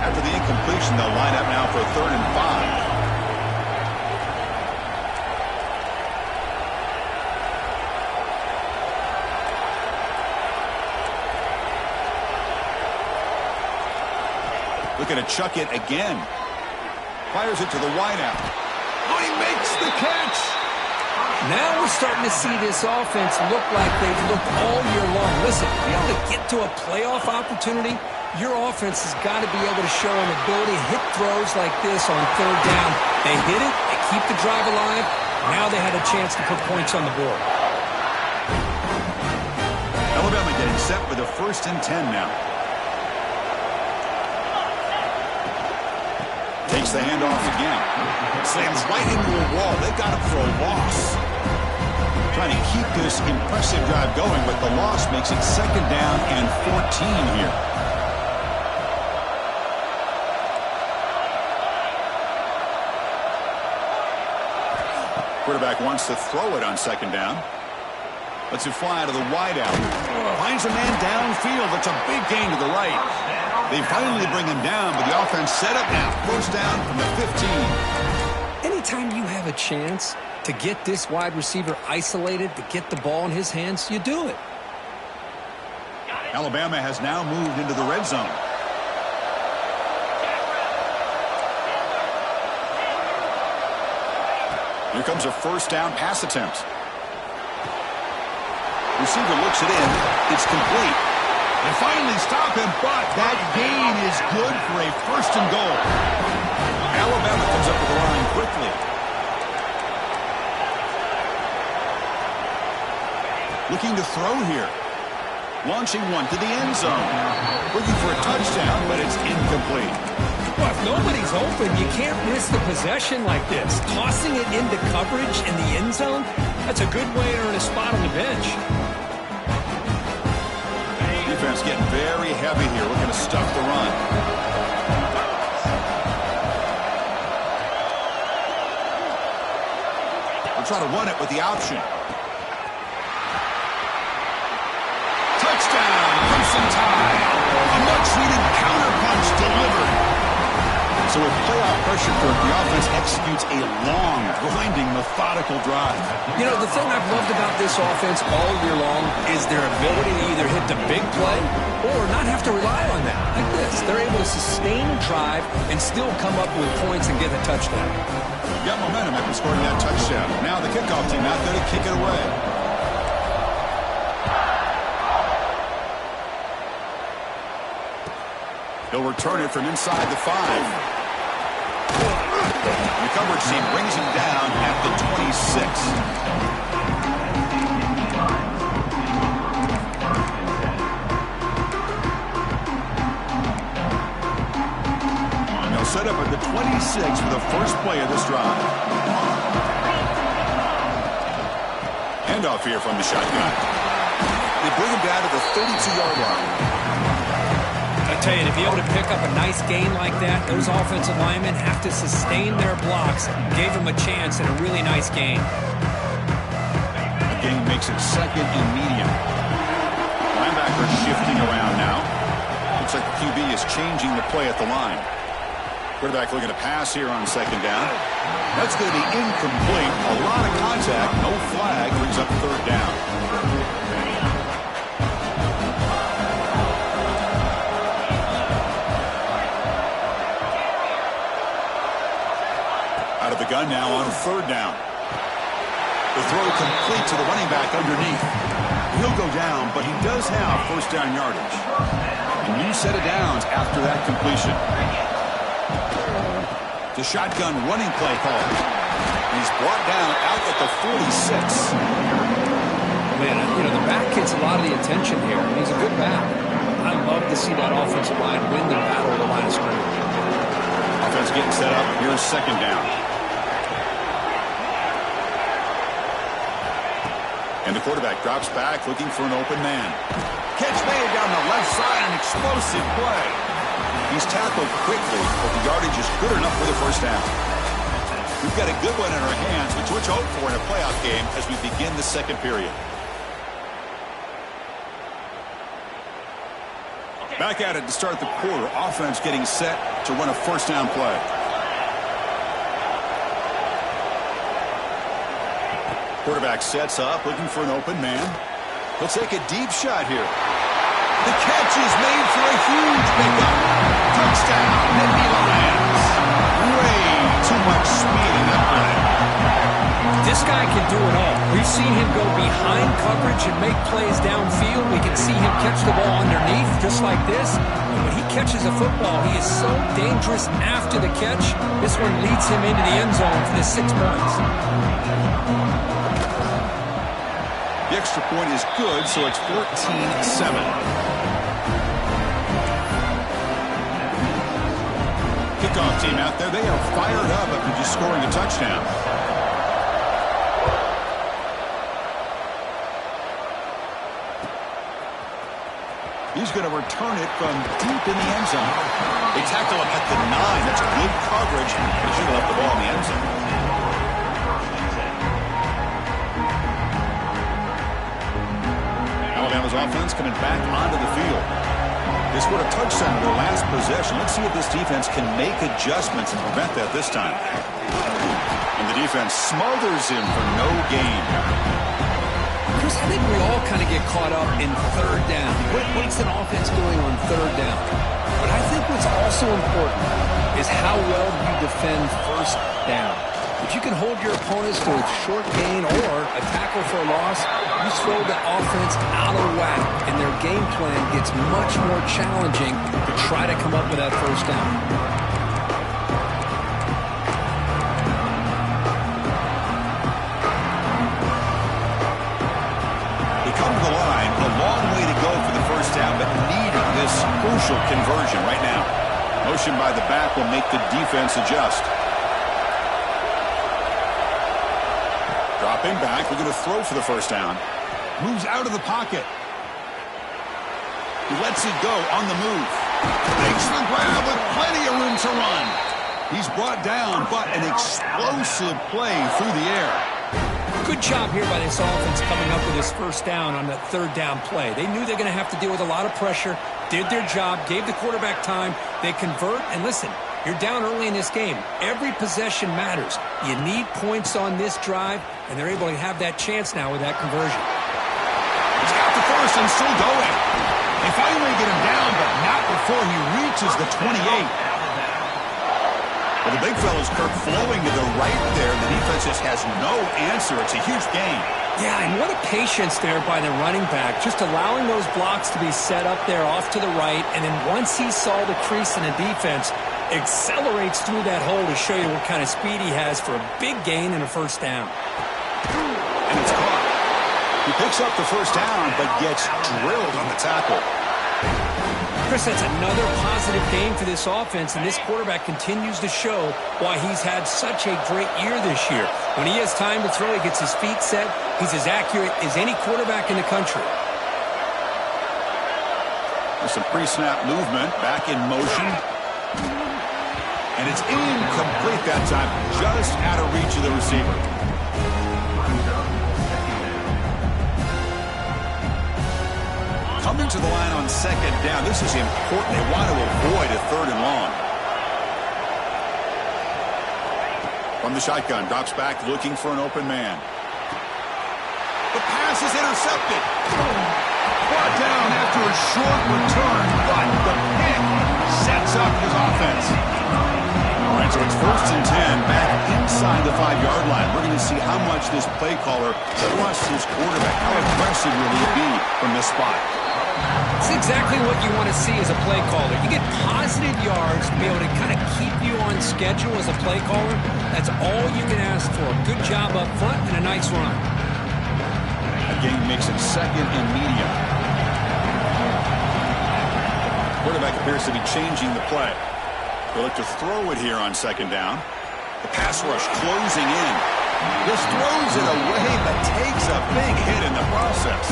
After the incompletion, they'll line up now for a 3rd and 5. Looking to chuck it again. Fires it to the wideout. Oh, he makes the catch. Now we're starting to see this offense look like they've looked all year long. Listen, to be able to get to a playoff opportunity, your offense has got to be able to show an ability to hit throws like this on 3rd down. They hit it, they keep the drive alive. Now they had a chance to put points on the board. Alabama getting set with a 1st and 10 now. Takes the handoff again. Slams right into a wall. They've got him for a loss. Trying to keep this impressive drive going, but the loss makes it 2nd down and 14 here. Quarterback wants to throw it on 2nd down. Lets it fly out of the wideout. Finds a man downfield. That's a big gain to the right. They finally bring him down, but the offense set up now. 1st down from the 15. Anytime you have a chance to get this wide receiver isolated, to get the ball in his hands, you do it. Alabama has now moved into the red zone. Here comes a 1st down pass attempt. Receiver looks it in. It's complete. They finally stop him, but that gain is good for a 1st and goal. Alabama comes up with the line quickly. Looking to throw here. Launching one to the end zone. Looking for a touchdown, but it's incomplete. Well, if nobody's open, you can't risk the possession like this. Tossing it into coverage in the end zone, that's a good way to earn a spot on the bench. Defense getting very heavy here, looking to stuff the run. try to run it with the option. Touchdown, Crimson Tide. A much-needed counterpunch delivered. So with playoff pressure for it, the offense executes a long, grinding, methodical drive. You know, the thing I've loved about this offense all year long is their ability to either hit the big play or not have to rely on that. Like this, they're able to sustain a drive and still come up with points and get a touchdown. Got momentum after scoring that touchdown. Now the kickoff team out there to kick it away. He'll return it from inside the 5. The coverage team brings him down at the 26. And they'll set up at the 26 for the first play of this drive. Handoff here from the shotgun. They bring him down to the 32-yard line. I tell you, to be able to pick up a nice gain like that, those offensive linemen have to sustain their blocks. Gave them a chance and a really nice gain. The gain makes it second and medium. Linebacker shifting around now. Looks like the QB is changing the play at the line. Quarterback looking to pass here on second down. That's going to be incomplete. A lot of contact. No flag. Brings up third down. Out of the gun now on third down. The throw complete to the running back underneath. He'll go down, but he does have first down yardage. A new set of downs after that completion. The shotgun running play call. He's brought down out at the 46. Man, you know, the back gets a lot of the attention here. He's a good back. I love to see that offensive line win the battle at the line of scrimmage. Offense getting set up. Here's second down. And the quarterback drops back, looking for an open man. Catch made down the left side, an explosive play. He's tackled quickly, but the yardage is good enough for the first down. We've got a good one in our hands, which we're hoping for in a playoff game as we begin the second period. Back at it to start the quarter. Offense getting set to run a first down play. Quarterback sets up, looking for an open man. He'll take a deep shot here. The catch is made for a huge pickup. Touchdown, Nittany Lions. Way too much speed in that play. This guy can do it all. We've seen him go behind coverage and make plays downfield. We can see him catch the ball underneath, just like this. And when he catches a football, he is so dangerous after the catch. This one leads him into the end zone for the 6 points. The extra point is good, so it's 14-7. Kickoff team out there, they are fired up after just scoring a touchdown. He's going to return it from deep in the end zone. They tackle him at the 9. That's good coverage. They should have left the ball in the end zone. Alabama's offense coming back onto the field. They scored a touchdown in their last possession. Let's see if this defense can make adjustments and prevent that this time. And the defense smothers him for no gain. Chris, I think we all kind of get caught up in third down. What's an offense doing on third down? But I think what's also important is how well you defend first down. If you can hold your opponents to a short gain or a tackle for a loss, you throw the offense out of whack, and their game plan gets much more challenging to try to come up with that first down. They come to the line, a long way to go for the first down, but needing this crucial conversion right now. Motion by the back will make the defense adjust. Dropping back, we're going to throw for the first down. Moves out of the pocket. He lets it go on the move. Makes the grab with plenty of room to run. He's brought down, but an explosive play through the air. Good job here by this offense coming up with this first down on that third down play. They knew they're going to have to deal with a lot of pressure, did their job, gave the quarterback time. They convert, and listen, you're down early in this game. Every possession matters. You need points on this drive, and they're able to have that chance now with that conversion. He's got the first and still going. They finally get him down, but not before he reaches the 28. Well, the big fella's Kirk flowing to the right there. The defense just has no answer. It's a huge gain. Yeah, and what a patience there by the running back, just allowing those blocks to be set up there off to the right, and then once he saw the crease in the defense, accelerates through that hole to show you what kind of speed he has for a big gain and a first down. And it's caught. He picks up the first down, but gets drilled on the tackle. Chris, that's another positive game for this offense, and this quarterback continues to show why he's had such a great year this year. When he has time to throw, he gets his feet set. He's as accurate as any quarterback in the country. There's some pre-snap movement, back in motion. And it's incomplete that time, just out of reach of the receiver. Coming to the line on second down. This is important. They want to avoid a third and long. From the shotgun, drops back looking for an open man. The pass is intercepted. Brought down after a short return, but the pick sets up his offense. All right, so it's 1st and 10 back inside the 5-yard line. We're going to see how much this play caller trusts his quarterback. How aggressive will he be from this spot? It's exactly what you want to see as a play caller. You get positive yards to be able to kind of keep you on schedule as a play caller. That's all you can ask for. Good job up front and a nice run. Again, makes it 2nd and medium. Quarterback appears to be changing the play. They'll look to throw it here on 2nd down. The pass rush closing in. Just throws it away, but takes a big hit in the process.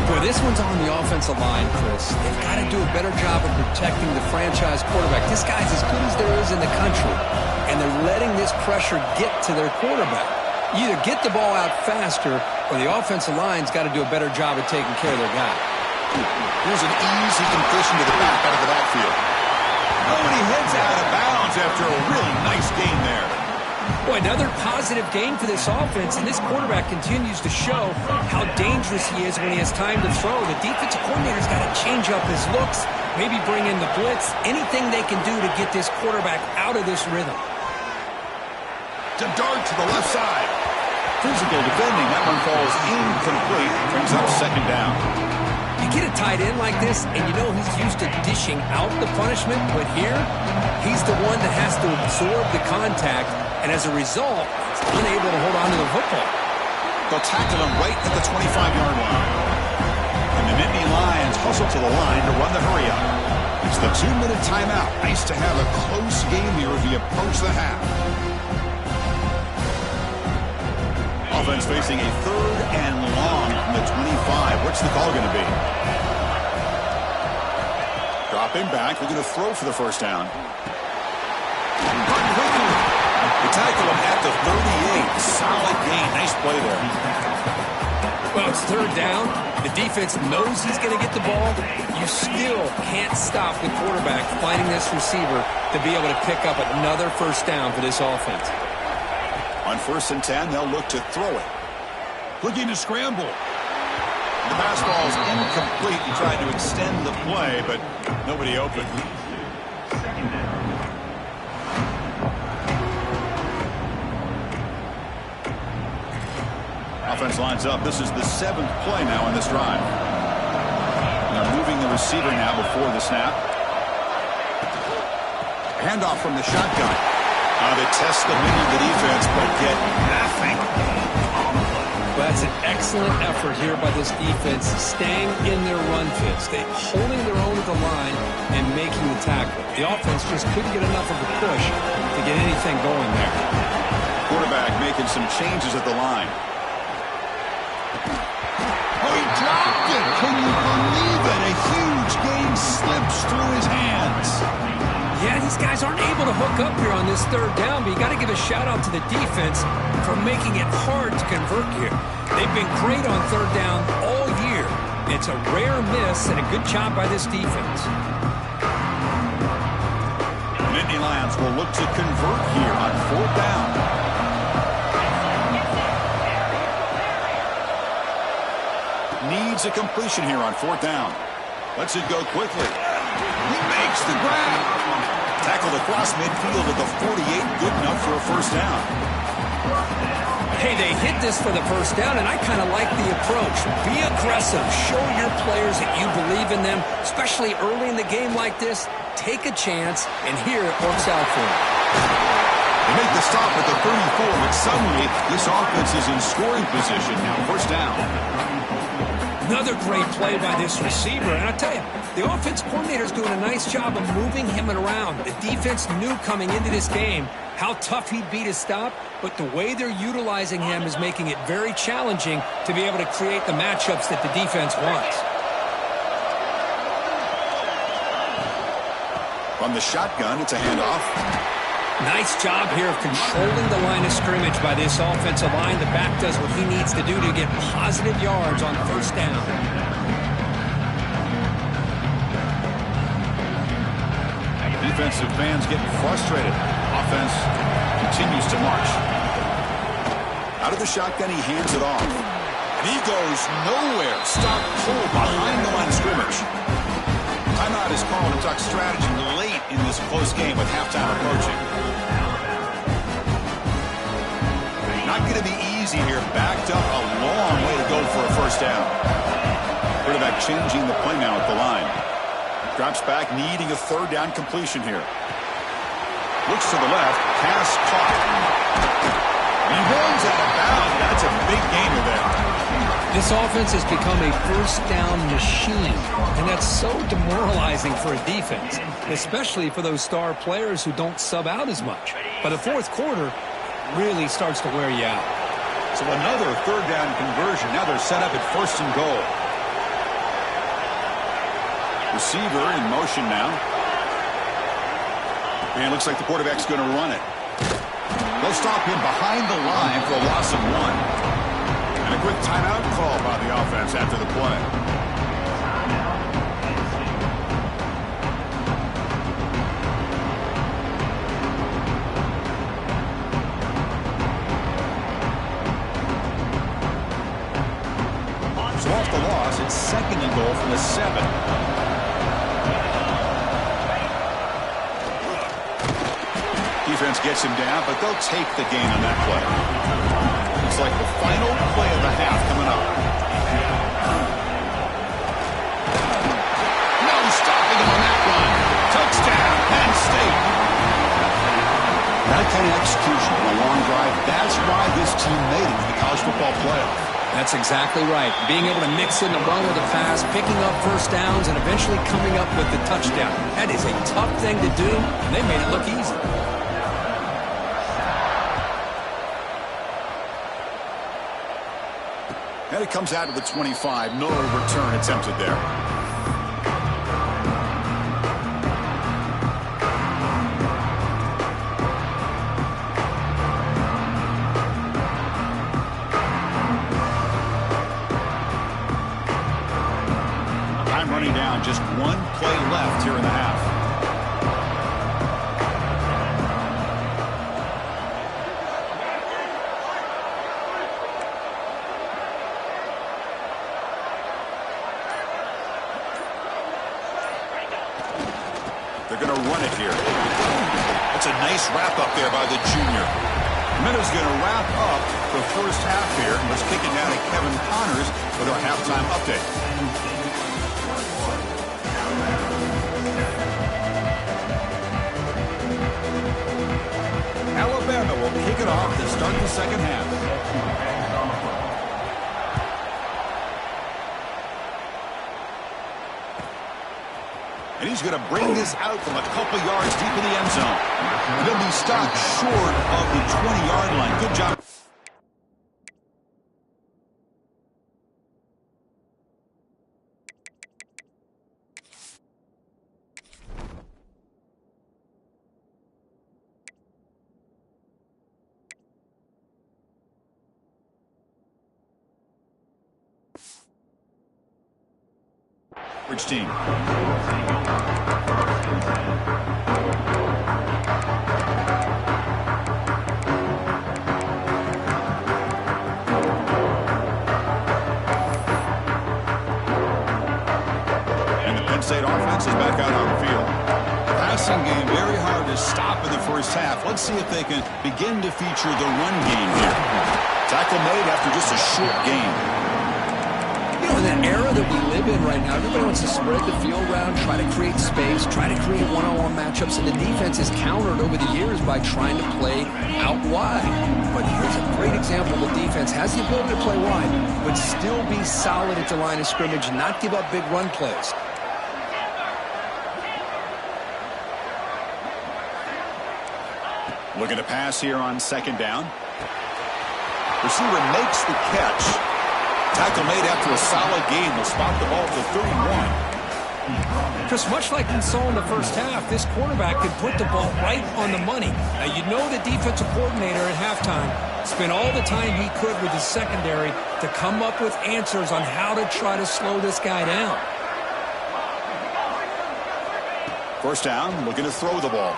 Boy, this one's on the offensive line, Chris. They've got to do a better job of protecting the franchise quarterback. This guy's as good as there is in the country, and they're letting this pressure get to their quarterback. You either get the ball out faster, or the offensive line's got to do a better job of taking care of their guy. Here's an easy completion to the back out of the backfield. Oh, and he heads out of bounds after a really nice gain there. Boy, another positive game for this offense, and this quarterback continues to show how dangerous he is when he has time to throw. The defensive coordinator's got to change up his looks, maybe bring in the blitz, anything they can do to get this quarterback out of this rhythm. To dart to the left side. Physical defending. That one falls incomplete. Brings up 2nd down. You get a tight end like this, and you know he's used to dishing out the punishment, but here, he's the one that has to absorb the contact, and as a result, he's unable to hold on to the football. They'll tackle him right at the 25-yard line. And the Nittany Lions hustle to the line to run the hurry-up. It's the 2-minute timeout. Nice to have a close game here as we approach the half. Offense facing a 3rd and long from the 25. What's the call going to be? Dropping back, looking to throw for the first down. They tackle him at the 38. Solid gain. Nice play there. Well, it's 3rd down. The defense knows he's going to get the ball. You still can't stop the quarterback finding this receiver to be able to pick up another first down for this offense. On 1st and 10, they'll look to throw it. Looking to scramble. The pass ball is incomplete. He tried to extend the play, but nobody open. Offense lines up. This is the 7th play now on this drive. And they're moving the receiver now before the snap. Handoff from the shotgun. They test the middle of the defense, but get nothing. Well, that's an excellent effort here by this defense, staying in their run fits. They're holding their own at the line and making the tackle. The offense just couldn't get enough of a push to get anything going there. Quarterback making some changes at the line. Oh, he dropped it. Can you believe it? A huge game slips through his hands. Yeah, these guys aren't able to hook up here on this third down, but you got to give a shout-out to the defense for making it hard to convert here. They've been great on third down all year. It's a rare miss and a good job by this defense. Nittany Lions will look to convert here on fourth down. Needs a completion here on fourth down. Lets it go quickly. He makes the grab. Tackled across midfield at the 48. Good enough for a first down. Hey, they hit this for the first down, and I kind of like the approach. Be aggressive. Show your players that you believe in them, especially early in the game like this. Take a chance, and here it works out for them. They make the stop at the 34, but suddenly this offense is in scoring position. Now first down. Another great play by this receiver, and I'll tell you, the offense coordinator's doing a nice job of moving him around. The defense knew coming into this game how tough he'd be to stop, but the way they're utilizing him is making it very challenging to be able to create the matchups that the defense wants. From the shotgun, it's a handoff. Nice job here of controlling the line of scrimmage by this offensive line. The back does what he needs to do to get positive yards on first down. Defensive fans getting frustrated. Offense continues to march. Out of the shotgun, he hands it off. And he goes nowhere. Stop pulled behind the line of scrimmage. Timeout is called to talk strategy late in this close game with halftime approaching. Not going to be easy here. Backed up a long way to go for a first down. Quarterback changing the play now at the line. Drops back, needing a third down completion here. Looks to the left. Pass caught. He runs out of bounds. That's a big gainer there. This offense has become a first down machine, and that's so demoralizing for a defense, especially for those star players who don't sub out as much. By the fourth quarter, really starts to wear you out. So another third down conversion. Now they're set up at first and goal. Receiver in motion now. And it looks like the quarterback's going to run it. They'll stop him behind the line for a loss of 1. And a quick timeout call by the offense after the play. So off the loss, it's second and goal from the 7. Defense gets him down, but they'll take the gain on that play. It's like the final play of the half coming up. No stopping him on that run. Touchdown, Penn State. That kind of execution on a long drive, that's why this team made it to the college football playoff. That's exactly right. Being able to mix in the run with the pass, picking up first downs, and eventually coming up with the touchdown. That is a tough thing to do, and they made it look easy. And it comes out of the 25. No return attempted there. Time running down. Just one play left here in the half. They're going to run it here. That's a nice wrap up there by the junior. Minnows going to wrap up the first half here. Let's kick it down to Kevin Connors with our halftime update. Alabama will kick it off to start the second half. And he's going to bring this out from a couple yards deep in the end zone. And they'll be stopped short of the 20-yard line. Good job. Which team? State offense is back out on the field. Passing game very hard to stop in the first half. Let's see if they can begin to feature the run game here. Tackle made after just a short game. You know, in the era that we live in right now, everybody wants to spread the field around, try to create space, try to create one-on-one matchups, and the defense is countered over the years by trying to play out wide. But here's a great example. The defense has the ability to play wide, but still be solid at the line of scrimmage and not give up big run plays. Looking to pass here on second down. Receiver makes the catch. Tackle made after a solid gain. Will spot the ball to 31. Just much like we saw in the first half, this quarterback could put the ball right on the money. Now, you know the defensive coordinator at halftime spent all the time he could with his secondary to come up with answers on how to try to slow this guy down. First down, looking to throw the ball.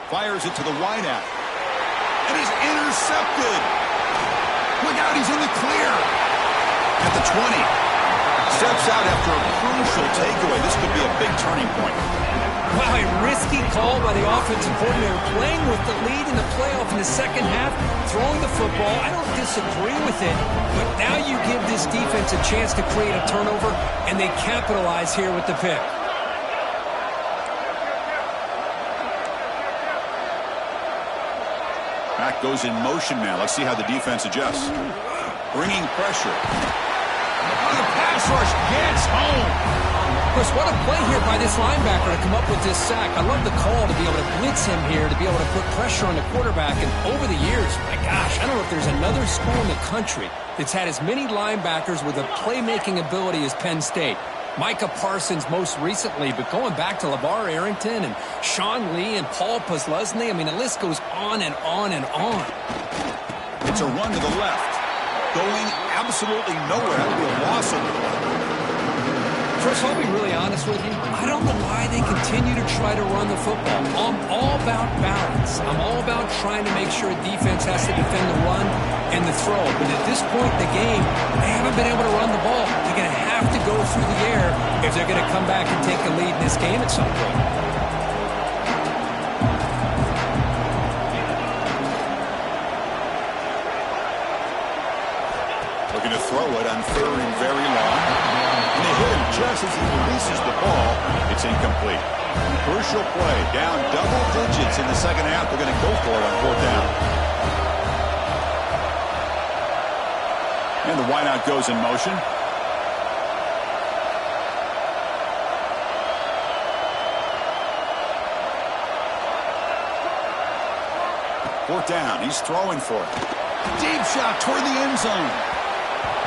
Fires it to the wideout. And he's intercepted. Look out, he's in the clear. At the 20. Steps out after a crucial takeaway. This could be a big turning point. Wow, a risky call by the offensive coordinator. Playing with the lead in the playoff in the second half, throwing the football. I don't disagree with it, but now you give this defense a chance to create a turnover, and they capitalize here with the pick. Back goes in motion now. Let's see how the defense adjusts. Bringing pressure. Oh, the pass rush gets home. Chris, what a play here by this linebacker to come up with this sack. I love the call to be able to blitz him here, to be able to put pressure on the quarterback. And over the years, my gosh, I don't know if there's another school in the country that's had as many linebackers with a playmaking ability as Penn State. Micah Parsons most recently, but going back to LeVar Arrington and Sean Lee and Paul Posluszny, I mean, the list goes on and on and on. It's a run to the left. Going absolutely nowhere. That would be a loss of the ball. Chris, I'll be really honest with you. I don't know why they continue to try to run the football. I'm all about balance. I'm all about trying to make sure a defense has to defend the run and the throw. But at this point in the game, they haven't been able to run the ball. They're going to have to go through the air if they're going to come back and take the lead in this game at some point. Looking to throw it on third and very long. And they hit him just as he releases the ball. It's incomplete. Crucial play. Down double digits in the second half. They're going to go for it on fourth down. And the wideout goes in motion. Fourth down. He's throwing for it. Deep shot toward the end zone.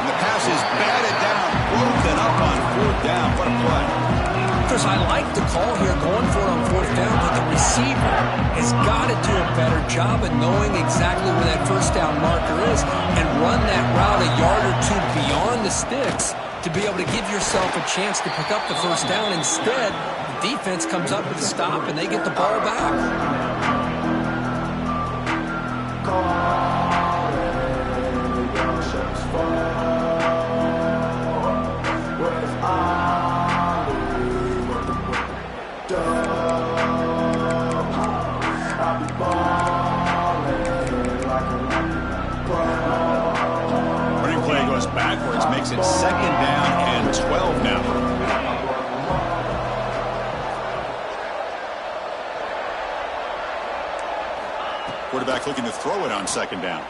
And the pass is batted down, broken up on fourth down. What a play. Chris, I like the call here going for it on fourth down, but the receiver has got to do a better job of knowing exactly where that first down marker is and run that route a yard or two beyond the sticks to be able to give yourself a chance to pick up the first down. Instead, the defense comes up with a stop and they get the ball back. Running play goes backwards, makes it second down and 12 now. Quarterback looking to throw it on second down.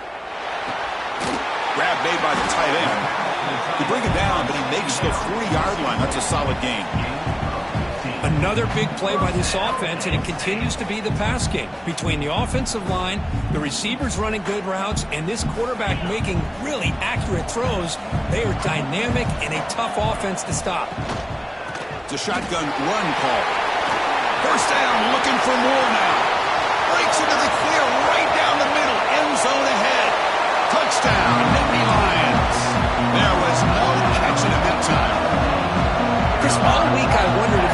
Grab made by the tight end. They bring it down, but he makes the 40-yard line. That's a solid gain. Another big play by this offense, and it continues to be the pass game. Between the offensive line, the receivers running good routes, and this quarterback making really accurate throws, they are dynamic and a tough offense to stop. It's a shotgun run call. First down, looking for more now. Breaks into the clear right down the middle. End zone ahead. Touchdown, Nittany Lions. There was no catching him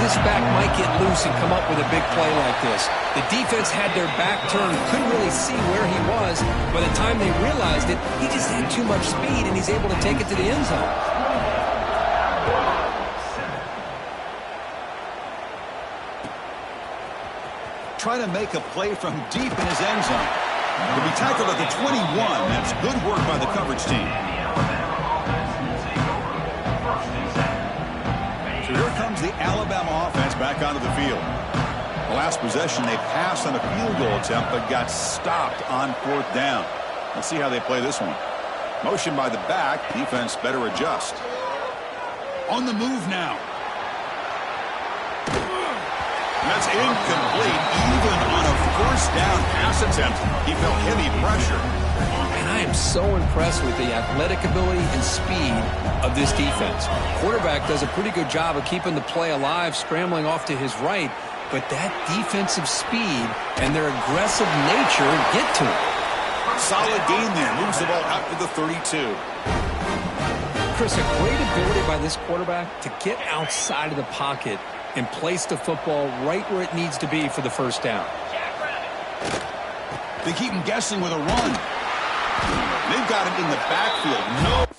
this back might get loose and come up with a big play like this. The defense had their back turned, couldn't really see where he was. By the time they realized it, he just had too much speed, and he's able to take it to the end zone. Trying to make a play from deep in his end zone. He'll be tackled at the 21. That's good work by the coverage team. So here comes the Alabama offense back onto the field. The last possession, they passed on a field goal attempt, but got stopped on 4th down. Let's see how they play this one. Motion by the back. Defense better adjust. On the move now. That's incomplete. Even on a 1st down pass attempt, he felt heavy pressure. And I am so impressed with the athletic ability and speed of this defense. Quarterback does a pretty good job of keeping the play alive, scrambling off to his right, but that defensive speed and their aggressive nature get to him. Solid gain there. Moves the ball out to the 32. Chris, a great ability by this quarterback to get outside of the pocket and place the football right where it needs to be for the 1st down. They keep him guessing with a run. They've got him in the backfield. No.